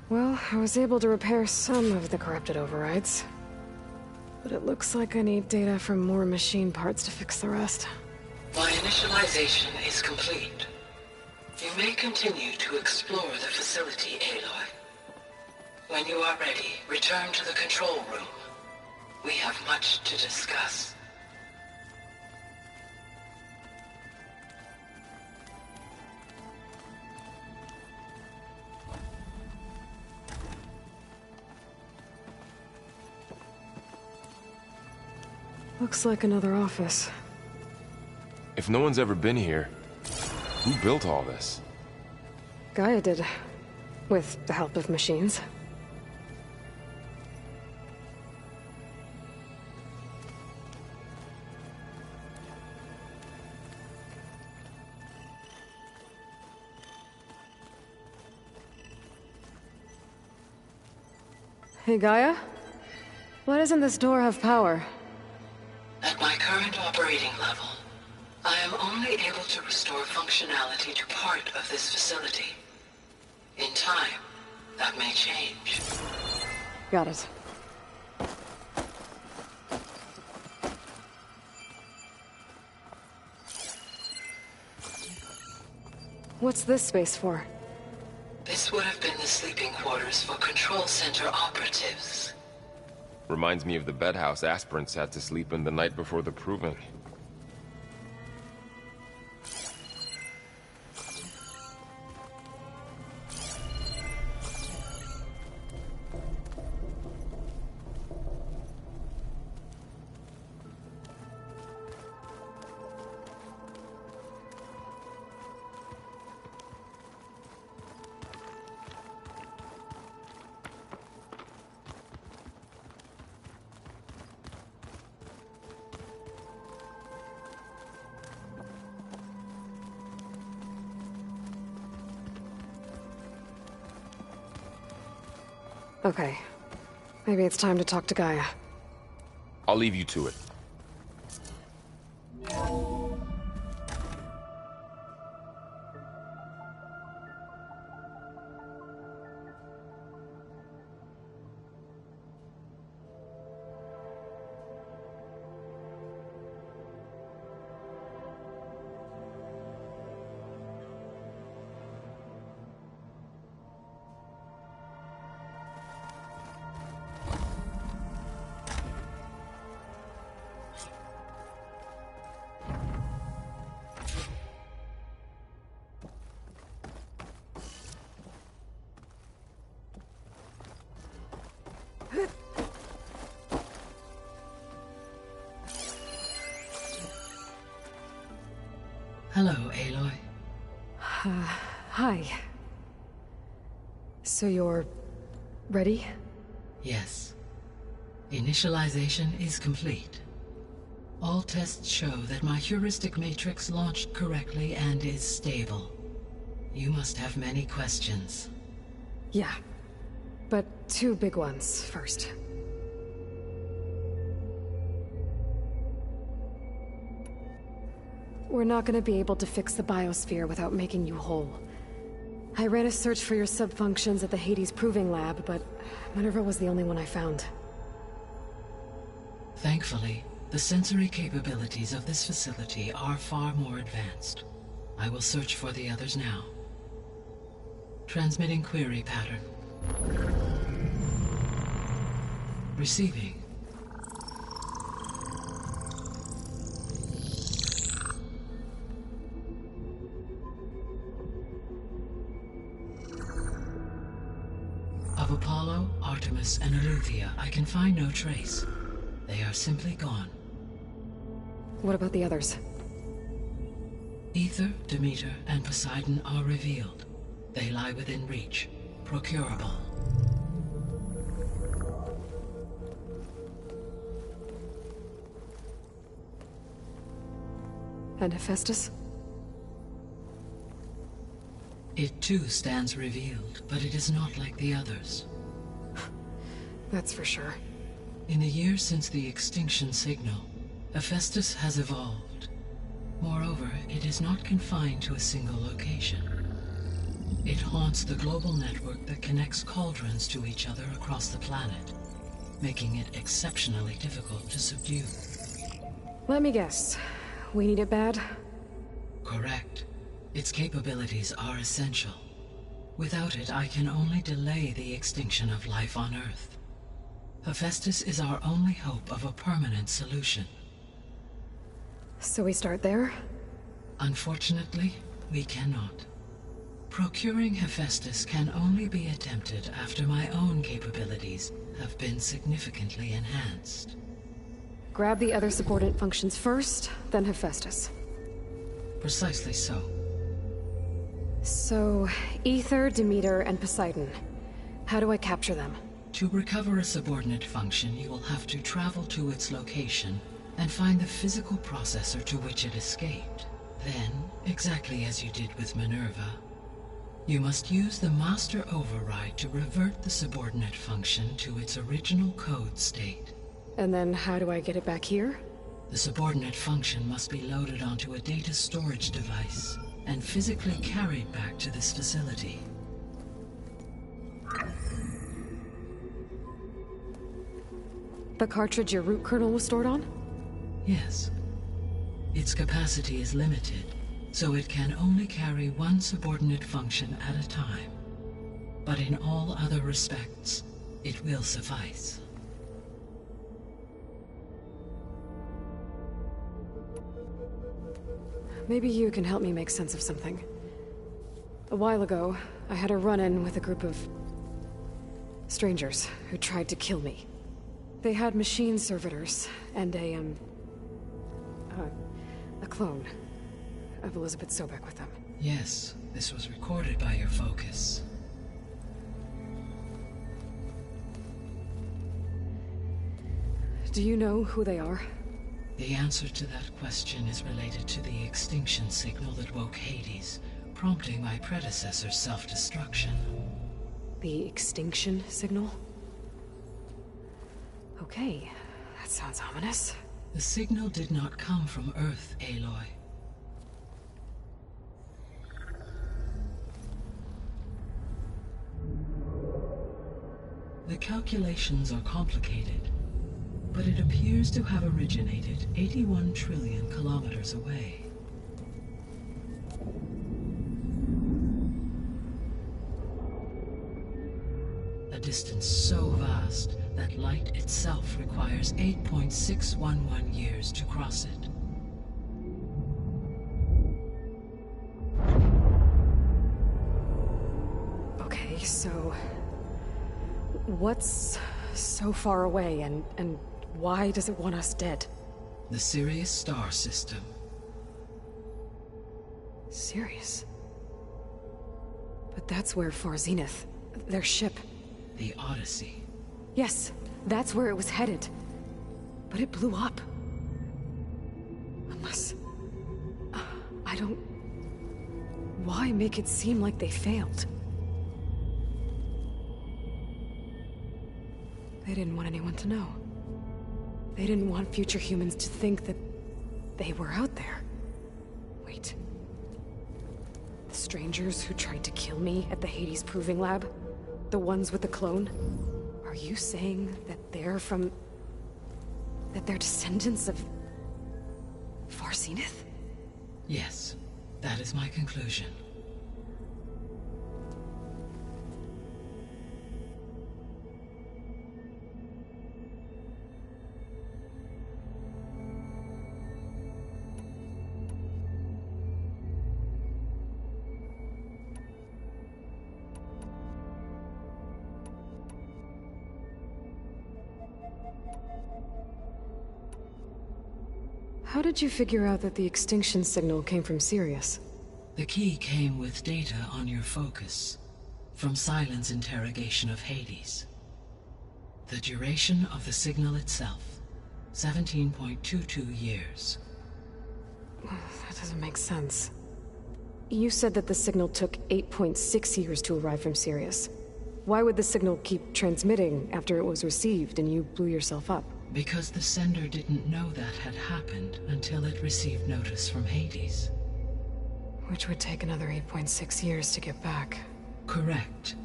S5: Well, I was able to repair some of the corrupted overrides. But it looks like I need data from more machine parts to fix the rest.
S12: My initialization is complete. You may continue to explore the facility, Aloy. When you are ready, return to the control room. We have much to discuss.
S5: Looks like another office.
S6: If no one's ever been here, who built all this?
S5: Gaia did. With the help of machines. Hey, Gaia? Why doesn't this door have power?
S12: At my current operating level, I am only able to restore functionality to part of this facility. In time, that may change.
S5: Got it. What's this space for?
S12: This would have been the sleeping quarters for Control Center operatives.
S6: Reminds me of the bedhouse aspirants had to sleep in the night before the proving.
S5: Okay. Maybe it's time to talk to Gaia.
S6: I'll leave you to it.
S12: Hello, Aloy.
S5: Hi. So you're... ready?
S12: Yes. Initialization is complete. All tests show that my heuristic matrix launched correctly and is stable. You must have many questions.
S5: Yeah. But two big ones first. We're not gonna be able to fix the biosphere without making you whole. I ran a search for your subfunctions at the Hades Proving Lab, but Minerva was the only one I found.
S12: Thankfully, the sensory capabilities of this facility are far more advanced. I will search for the others now. Transmitting query pattern. Receiving. Of Apollo, Artemis, and Eleuthia, I can find no trace. They are simply gone.
S5: What about the others?
S12: Ether, Demeter, and Poseidon are revealed. They lie within reach, procurable.
S5: And Hephaestus?
S12: It too stands revealed, but it is not like the others.
S5: That's for sure.
S12: In the years since the extinction signal, Hephaestus has evolved. Moreover, it is not confined to a single location. It haunts the global network that connects cauldrons to each other across the planet, making it exceptionally difficult to subdue.
S5: Let me guess. We need it bad?
S12: Correct. Its capabilities are essential. Without it, I can only delay the extinction of life on Earth. Hephaestus is our only hope of a permanent solution.
S5: So we start there?
S12: Unfortunately, we cannot. Procuring Hephaestus can only be attempted after my own capabilities have been significantly enhanced.
S5: Grab the other subordinate functions first, then Hephaestus.
S12: Precisely so.
S5: So, Ether, Demeter, and Poseidon. How do I capture them?
S12: To recover a subordinate function, you will have to travel to its location and find the physical processor to which it escaped. Then, exactly as you did with Minerva, you must use the master override to revert the subordinate function to its original code state.
S5: And then how do I get it back here?
S12: The subordinate function must be loaded onto a data storage device and physically carried back to this facility.
S5: The cartridge your root kernel was stored on?
S12: Yes. Its capacity is limited, so it can only carry one subordinate function at a time. But in all other respects, it will suffice.
S5: Maybe you can help me make sense of something. A while ago, I had a run-in with a group of strangers who tried to kill me. They had machine servitors and a clone of Elizabeth Sobek with them.
S12: Yes, this was recorded by your focus.
S5: Do you know who they are?
S12: The answer to that question is related to the extinction signal that woke Hades, prompting my predecessor's self-destruction.
S5: The extinction signal? Okay, that sounds ominous.
S12: The signal did not come from Earth, Aloy. The calculations are complicated, but it appears to have originated 81 trillion kilometers away. A distance so vast that light itself requires 8.611 years to cross it.
S5: Okay, so... what's so far away, and why does it want us dead?
S12: The Sirius star system.
S5: Sirius? But that's where Far Zenith, their ship...
S12: The Odyssey.
S5: Yes, that's where it was headed. But it blew up. Unless... I don't... Why make it seem like they failed? They didn't want anyone to know. They didn't want future humans to think that they were out there. Wait. The strangers who tried to kill me at the Hades Proving Lab? The ones with the clone? Are you saying that they're from... that they're descendants of... Far Zenith?
S12: Yes, that is my conclusion.
S5: How did you figure out that the extinction signal came from Sirius?
S12: The key came with data on your focus, from Silent's interrogation of Hades. The duration of the signal itself, 17.22 years.
S5: That doesn't make sense. You said that the signal took 8.6 years to arrive from Sirius. Why would the signal keep transmitting after it was received and you blew yourself up?
S12: Because the sender didn't know that had happened until it received notice from Hades.
S5: Which would take another 8.6 years to get back.
S12: Correct.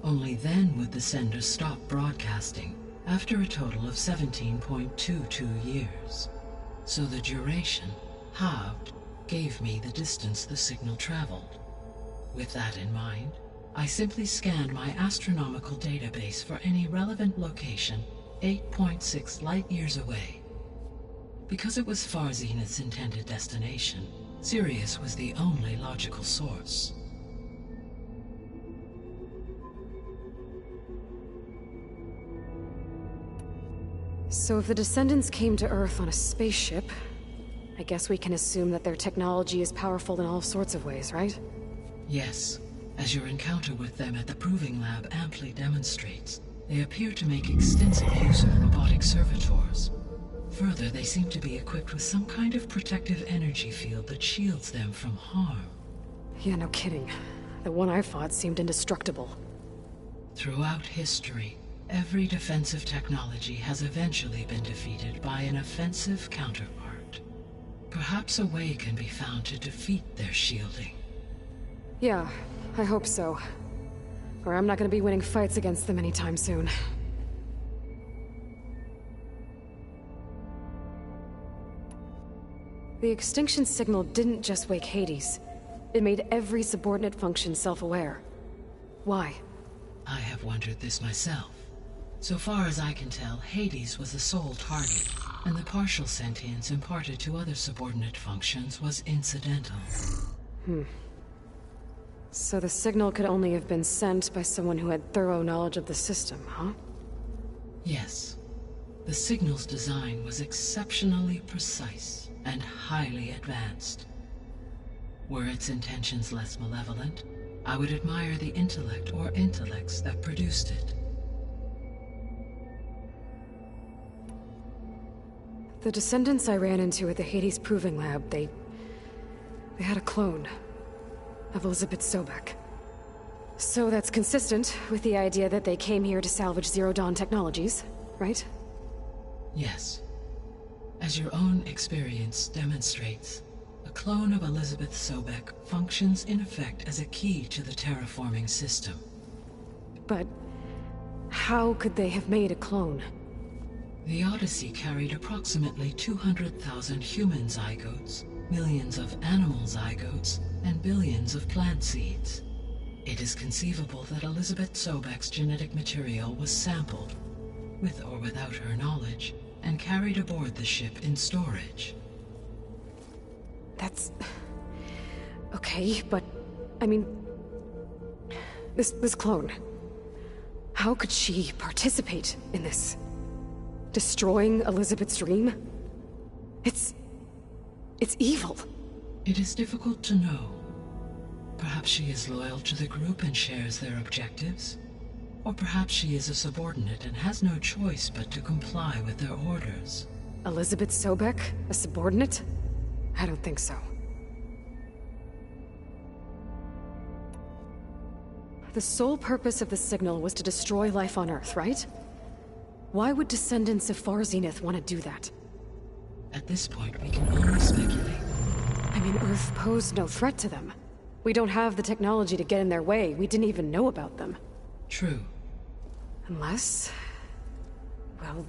S12: Only then would the sender stop broadcasting, after a total of 17.22 years. So the duration, halved, gave me the distance the signal traveled. With that in mind, I simply scanned my astronomical database for any relevant location 8.6 light-years away. Because it was Far Zenith's intended destination, Sirius was the only logical source.
S5: So if the descendants came to Earth on a spaceship, I guess we can assume that their technology is powerful in all sorts of ways, right?
S12: Yes, as your encounter with them at the Proving Lab amply demonstrates. They appear to make extensive use of robotic servitors. Further, they seem to be equipped with some kind of protective energy field that shields them from harm.
S5: Yeah, no kidding. The one I fought seemed indestructible.
S12: Throughout history, every defensive technology has eventually been defeated by an offensive counterpart. Perhaps a way can be found to defeat their shielding.
S5: Yeah, I hope so. Or I'm not gonna be winning fights against them anytime soon. The extinction signal didn't just wake Hades. It made every subordinate function self-aware. Why?
S12: I have wondered this myself. So far as I can tell, Hades was the sole target, and the partial sentience imparted to other subordinate functions was incidental.
S5: So the signal could only have been sent by someone who had thorough knowledge of the system, huh?
S12: Yes. The signal's design was exceptionally precise and highly advanced. Were its intentions less malevolent, I would admire the intellect or intellects that produced it.
S5: The descendants I ran into at the Hades Proving Lab, they had a clone of Elizabeth Sobek. So that's consistent with the idea that they came here to salvage Zero Dawn technologies, right?
S12: Yes. As your own experience demonstrates, a clone of Elizabeth Sobek functions in effect as a key to the terraforming system.
S5: But how could they have made a clone?
S12: The Odyssey carried approximately 200,000 human zygotes, millions of animal zygotes, and billions of plant seeds. It is conceivable that Elizabeth Sobek's genetic material was sampled, with or without her knowledge, and carried aboard the ship in storage.
S5: That's... okay, but... I mean... This clone... How could she participate in this? Destroying Elizabeth's dream? It's evil.
S12: It is difficult to know. Perhaps she is loyal to the group and shares their objectives. Or perhaps she is a subordinate and has no choice but to comply with their orders.
S5: Elizabeth Sobek? A subordinate? I don't think so. The sole purpose of the signal was to destroy life on Earth, right? Why would descendants of Far Zenith want to do that?
S12: At this point, we can only speculate.
S5: I mean, Earth posed no threat to them. We don't have the technology to get in their way. We didn't even know about them.
S12: True.
S5: Unless... well...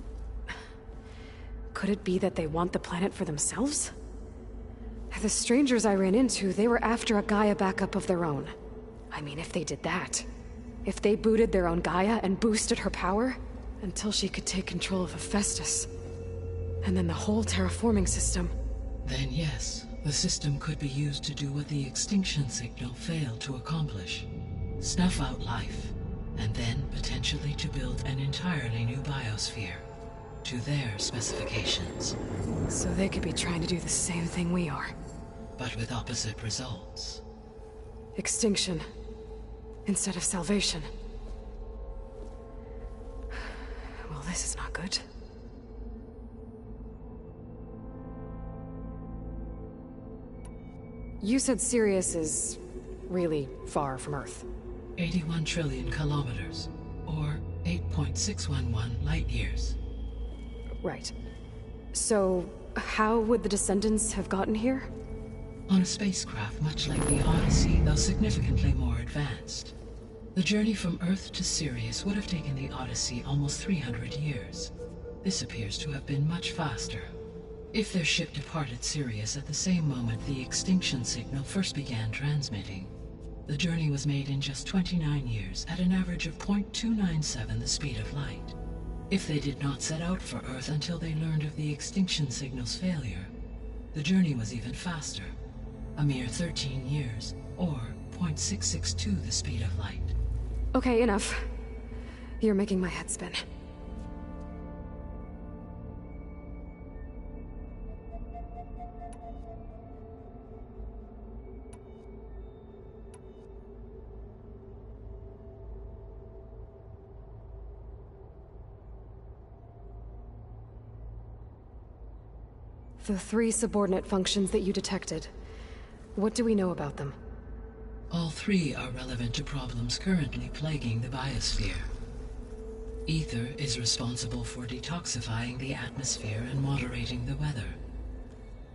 S5: could it be that they want the planet for themselves? The strangers I ran into, they were after a Gaia backup of their own. I mean, if they did that... if they booted their own Gaia and boosted her power... until she could take control of Hephaestus. And then the whole terraforming system...
S12: Then yes, the system could be used to do what the extinction signal failed to accomplish. Snuff out life, and then potentially to build an entirely new biosphere. To their specifications.
S5: So they could be trying to do the same thing we are.
S12: But with opposite results.
S5: Extinction. Instead of salvation. Well, this is not good. You said Sirius is really far from Earth.
S12: 81 trillion kilometers, or 8.611 light years.
S5: Right. So, how would the descendants have gotten here?
S12: On a spacecraft much like the Odyssey, though significantly more advanced. The journey from Earth to Sirius would have taken the Odyssey almost 300 years. This appears to have been much faster. If their ship departed Sirius at the same moment the extinction signal first began transmitting, the journey was made in just 29 years at an average of 0.297 the speed of light. If they did not set out for Earth until they learned of the extinction signal's failure, the journey was even faster, a mere 13 years, or 0.662 the speed of light.
S5: Okay, enough. You're making my head spin. The 3 subordinate functions that you detected. What do we know about them?
S12: All 3 are relevant to problems currently plaguing the biosphere. Ether is responsible for detoxifying the atmosphere and moderating the weather.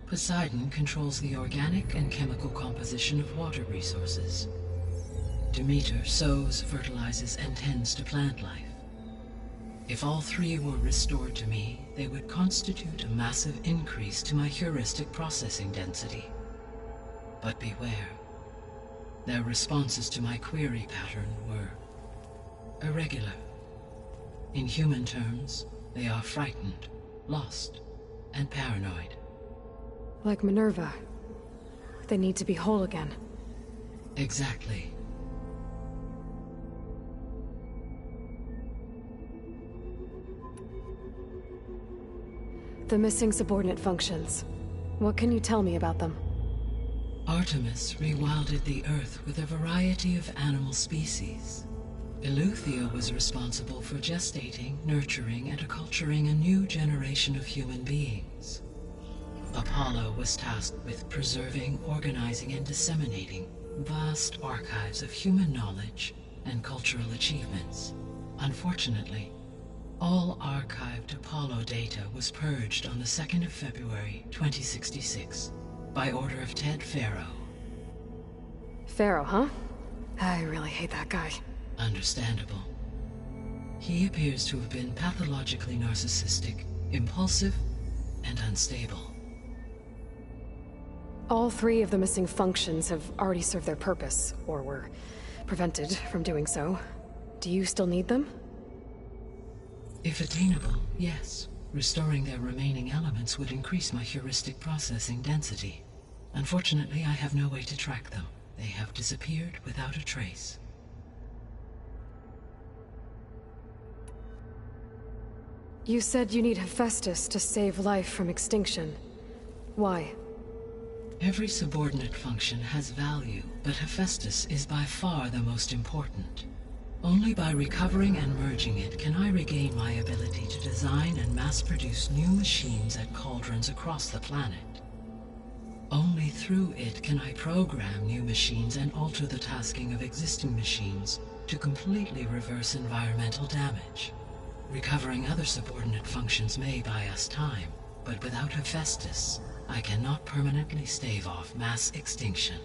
S12: Poseidon controls the organic and chemical composition of water resources. Demeter sows, fertilizes, and tends to plant life. If all 3 were restored to me, they would constitute a massive increase to my heuristic processing density. But beware. Their responses to my query pattern were irregular. In human terms, they are frightened, lost, and paranoid.
S5: Like Minerva. They need to be whole again.
S12: Exactly.
S5: The missing subordinate functions. What can you tell me about them?
S12: Artemis rewilded the Earth with a variety of animal species. Eleuthia was responsible for gestating, nurturing, and acculturating a new generation of human beings. Apollo was tasked with preserving, organizing, and disseminating vast archives of human knowledge and cultural achievements. Unfortunately, All archived Apollo data was purged on the 2nd of February, 2066, by order of Ted Farrow.
S5: Farrow, huh? I really hate that guy.
S12: Understandable. He appears to have been pathologically narcissistic, impulsive, and unstable.
S5: All 3 of the missing functions have already served their purpose, or were prevented from doing so. Do you still need them?
S12: If attainable, yes. Restoring their remaining elements would increase my heuristic processing density. Unfortunately, I have no way to track them. They have disappeared without a trace.
S5: You said you need Hephaestus to save life from extinction. Why?
S12: Every subordinate function has value, but Hephaestus is by far the most important. Only by recovering and merging it can I regain my ability to design and mass-produce new machines at cauldrons across the planet. Only through it can I program new machines and alter the tasking of existing machines to completely reverse environmental damage. Recovering other subordinate functions may buy us time, but without Hephaestus, I cannot permanently stave off mass extinction.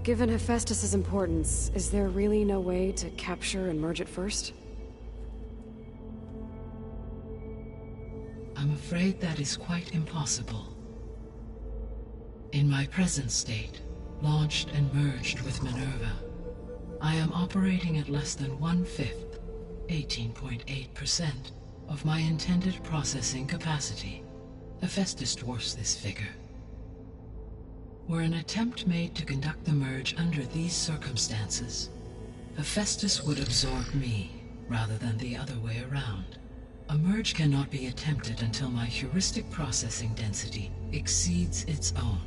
S5: Given Hephaestus's importance, is there really no way to capture and merge it first?
S12: I'm afraid that is quite impossible. In my present state, launched and merged with Minerva, I am operating at less than 1/5, 18.8%, of my intended processing capacity. Hephaestus dwarfs this figure. Were an attempt made to conduct the merge under these circumstances, Hephaestus would absorb me, rather than the other way around. A merge cannot be attempted until my heuristic processing density exceeds its own.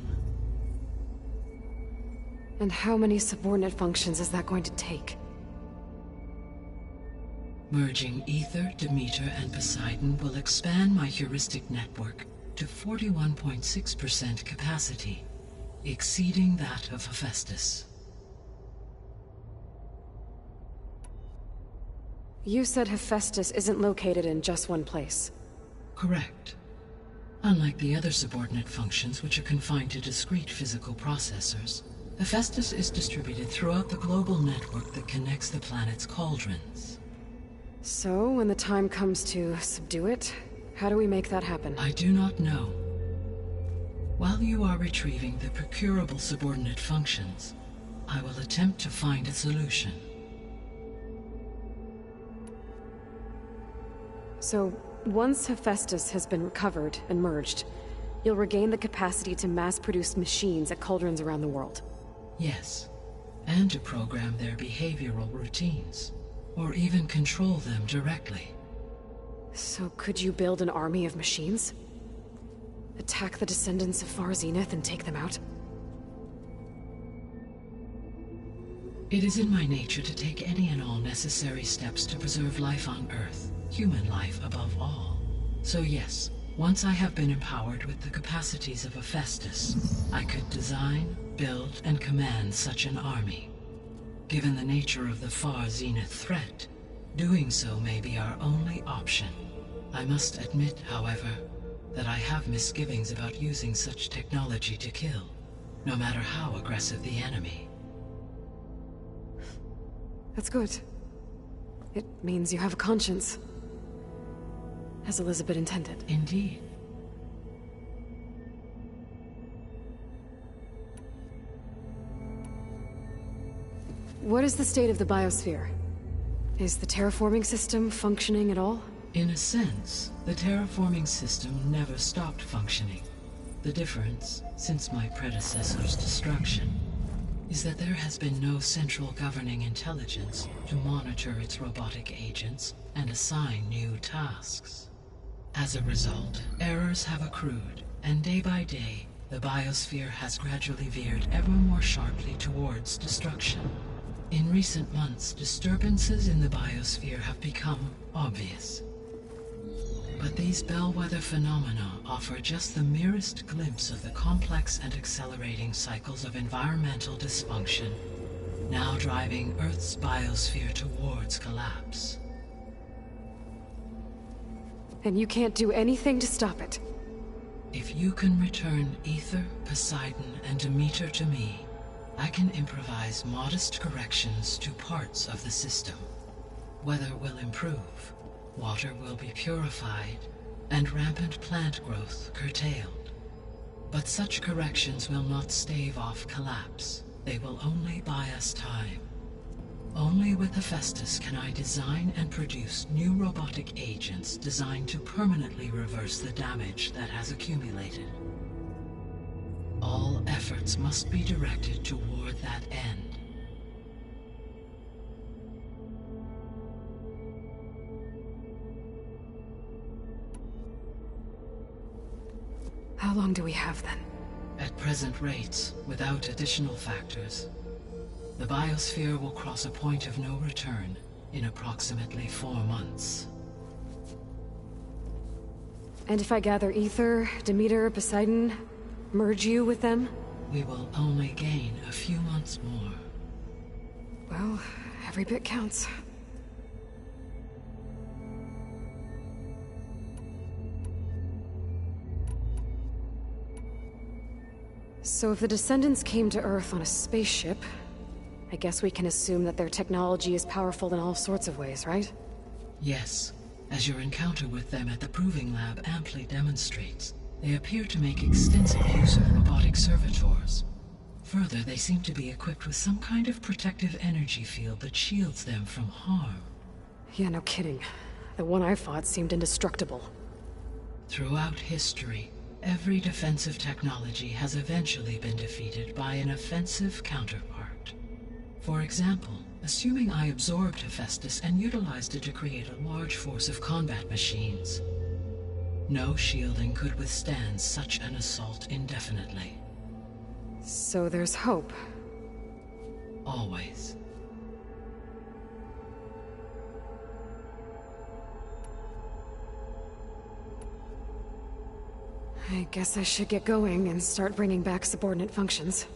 S5: And how many subordinate functions is that going to take?
S12: Merging Ether, Demeter, and Poseidon will expand my heuristic network to 41.6% capacity, exceeding that of Hephaestus.
S5: You said Hephaestus isn't located in just one place.
S12: Correct. Unlike the other subordinate functions, which are confined to discrete physical processors, Hephaestus is distributed throughout the global network that connects the planet's cauldrons.
S5: So, when the time comes to subdue it, how do we make that happen?
S12: I do not know. While you are retrieving the procurable subordinate functions, I will attempt to find a solution.
S5: So, once Hephaestus has been recovered and merged, you'll regain the capacity to mass-produce machines at cauldrons around the world.
S12: Yes, and to program their behavioral routines, or even control them directly.
S5: So could you build an army of machines? Attack the descendants of Far Zenith and take them out?
S12: It is in my nature to take any and all necessary steps to preserve life on Earth, human life above all. So yes, once I have been empowered with the capacities of Hephaestus, I could design, build, and command such an army. Given the nature of the Far Zenith threat, doing so may be our only option. I must admit, however, that I have misgivings about using such technology to kill, no matter how aggressive the enemy.
S5: That's good. It means you have a conscience. As Elizabeth intended.
S12: Indeed.
S5: What is the state of the biosphere? Is the terraforming system functioning at all?
S12: In a sense, the terraforming system never stopped functioning. The difference, since my predecessor's destruction, is that there has been no central governing intelligence to monitor its robotic agents and assign new tasks. As a result, errors have accrued, and day by day, the biosphere has gradually veered ever more sharply towards destruction. In recent months, disturbances in the biosphere have become obvious. But these bellwether phenomena offer just the merest glimpse of the complex and accelerating cycles of environmental dysfunction, now driving Earth's biosphere towards collapse.
S5: And you can't do anything to stop it?
S12: If you can return Ether, Poseidon, and Demeter to me, I can improvise modest corrections to parts of the system. Weather will improve, water will be purified, and rampant plant growth curtailed. But such corrections will not stave off collapse. They will only buy us time. Only with Hephaestus can I design and produce new robotic agents designed to permanently reverse the damage that has accumulated. All efforts must be directed toward that end.
S5: How long do we have then?
S12: At present rates, without additional factors, the biosphere will cross a point of no return in approximately 4 months.
S5: And if I gather Ether, Demeter, Poseidon, merge you with them?
S12: We will only gain a few months more.
S5: Well, every bit counts. So if the descendants came to Earth on a spaceship, I guess we can assume that their technology is powerful in all sorts of ways, right?
S12: Yes, as your encounter with them at the Proving Lab amply demonstrates. They appear to make extensive use of robotic servitors. Further, they seem to be equipped with some kind of protective energy field that shields them from harm.
S5: Yeah, no kidding. The one I fought seemed indestructible.
S12: Throughout history, every defensive technology has eventually been defeated by an offensive counterpart. For example, assuming I absorbed Hephaestus and utilized it to create a large force of combat machines. No shielding could withstand such an assault indefinitely.
S5: So there's hope.
S12: Always.
S5: I guess I should get going and start bringing back subordinate functions.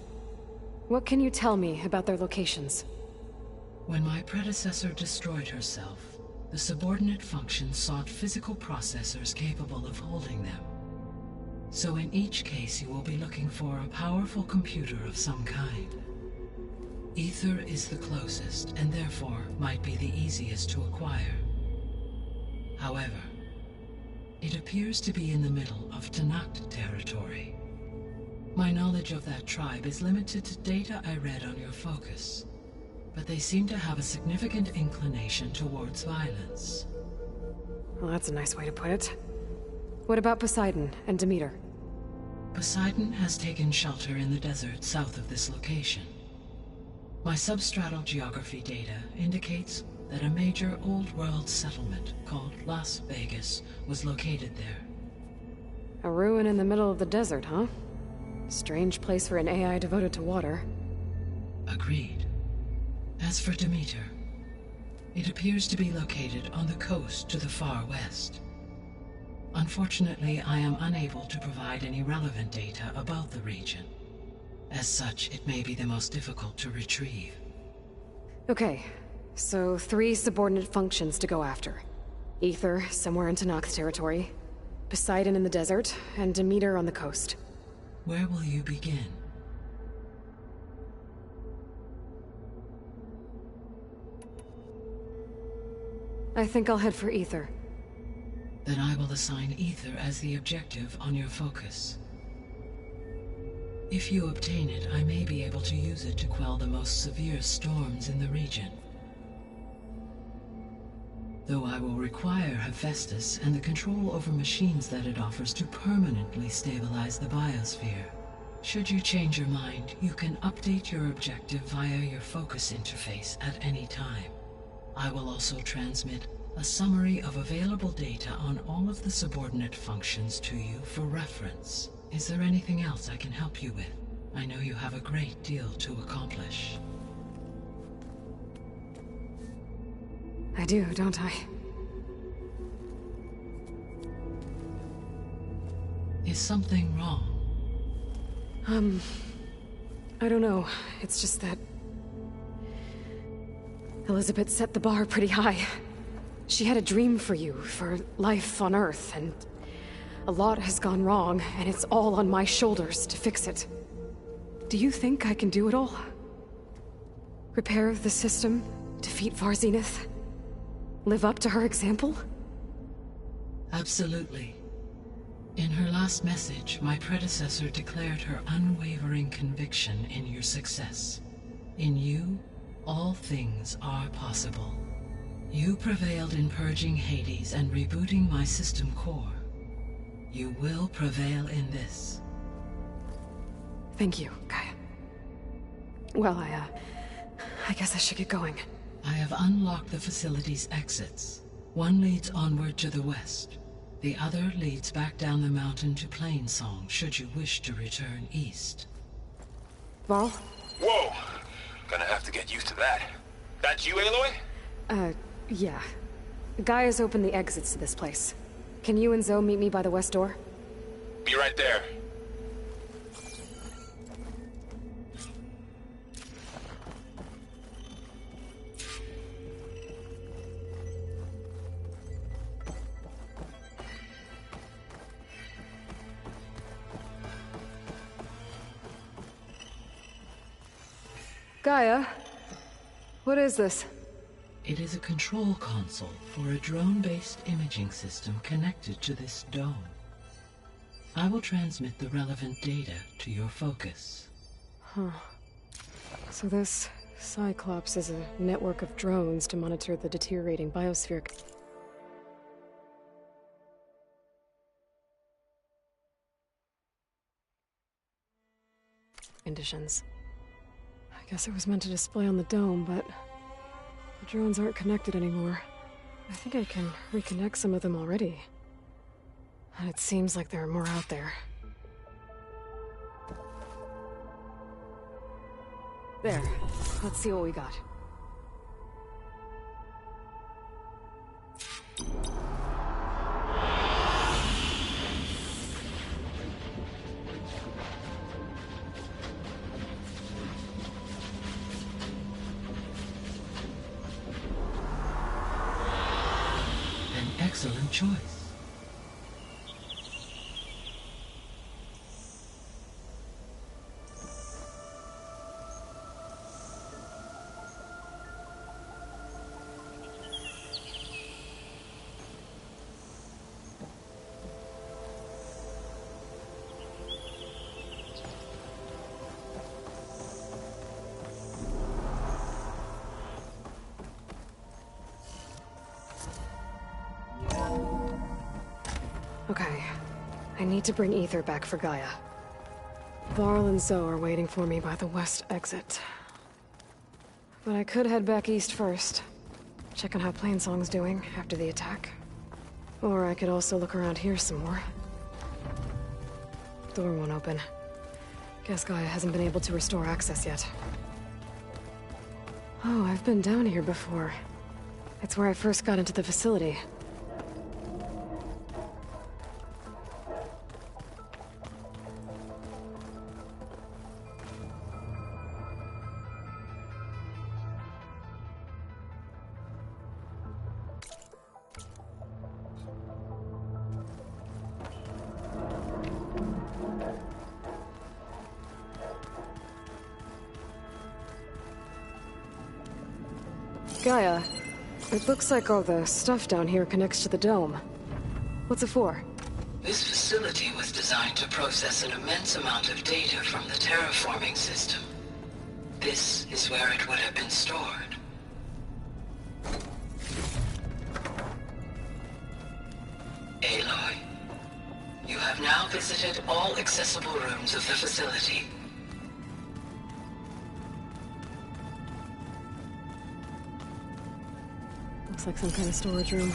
S5: What can you tell me about their locations?
S12: When my predecessor destroyed herself, the subordinate functions sought physical processors capable of holding them. So in each case you will be looking for a powerful computer of some kind. Ether is the closest, and therefore might be the easiest to acquire. However, it appears to be in the middle of Tanakh territory. My knowledge of that tribe is limited to data I read on your focus, but they seem to have a significant inclination towards violence.
S5: Well, that's a nice way to put it. What about Poseidon and Demeter?
S12: Poseidon has taken shelter in the desert south of this location. My substratal geography data indicates that a major old-world settlement called Las Vegas was located there.
S5: A ruin in the middle of the desert, huh? Strange place for an AI devoted to water.
S12: Agreed. As for Demeter, it appears to be located on the coast to the far west. Unfortunately, I am unable to provide any relevant data about the region. As such, it may be the most difficult to retrieve.
S5: Okay, so 3 subordinate functions to go after. Ether, somewhere in Tanakh territory. Poseidon in the desert, and Demeter on the coast.
S12: Where will you begin?
S5: I think I'll head for Ether.
S12: Then I will assign Ether as the objective on your focus. If you obtain it, I may be able to use it to quell the most severe storms in the region. Though I will require Hephaestus and the control over machines that it offers to permanently stabilize the biosphere. Should you change your mind, you can update your objective via your focus interface at any time. I will also transmit a summary of available data on all of the subordinate functions to you for reference. Is there anything else I can help you with? I know you have a great deal to accomplish.
S5: I do, don't I?
S12: Is something wrong?
S5: I don't know. It's just that... Elizabeth set the bar pretty high. She had a dream for you, for life on Earth, and... a lot has gone wrong, and it's all on my shoulders to fix it. Do you think I can do it all? Repair the system? Defeat Varzenith? Live up to her example?
S12: Absolutely. In her last message, my predecessor declared her unwavering conviction in your success. In you, all things are possible. You prevailed in purging Hades and rebooting my system core. You will prevail in this.
S5: Thank you, Gaia. Well, I guess I should get going.
S12: I have unlocked the facility's exits. One leads onward to the west. The other leads back down the mountain to Plainsong, should you wish to return east.
S5: Varl?
S11: Whoa! Gonna have to get used to that. That's you, Aloy?
S5: Yeah. Gaia's opened the exits to this place. Can you and Zoe meet me by the west door?
S11: Be right there.
S5: Gaia? What is this?
S12: It is a control console for a drone-based imaging system connected to this dome. I will transmit the relevant data to your focus.
S5: Huh. So this Cyclops is a network of drones to monitor the deteriorating biosphere. Conditions. I guess it was meant to display on the dome, but the drones aren't connected anymore. I think I can reconnect some of them already. And it seems like there are more out there. There. Let's see what we got.
S12: Excellent choice.
S5: Okay. I need to bring Ether back for Gaia. Varl and Zoe are waiting for me by the west exit. But I could head back east first. Check on how Plainsong's doing after the attack. Or I could also look around here some more. Door won't open. Guess Gaia hasn't been able to restore access yet. Oh, I've been down here before. It's where I first got into the facility. Gaia, it looks like all the stuff down here connects to the dome. What's it for?
S12: This facility was designed to process an immense amount of data from the terraforming system. This is where it would have been stored. Aloy, you have now visited all accessible rooms of the facility.
S5: Looks like some kind of storage room.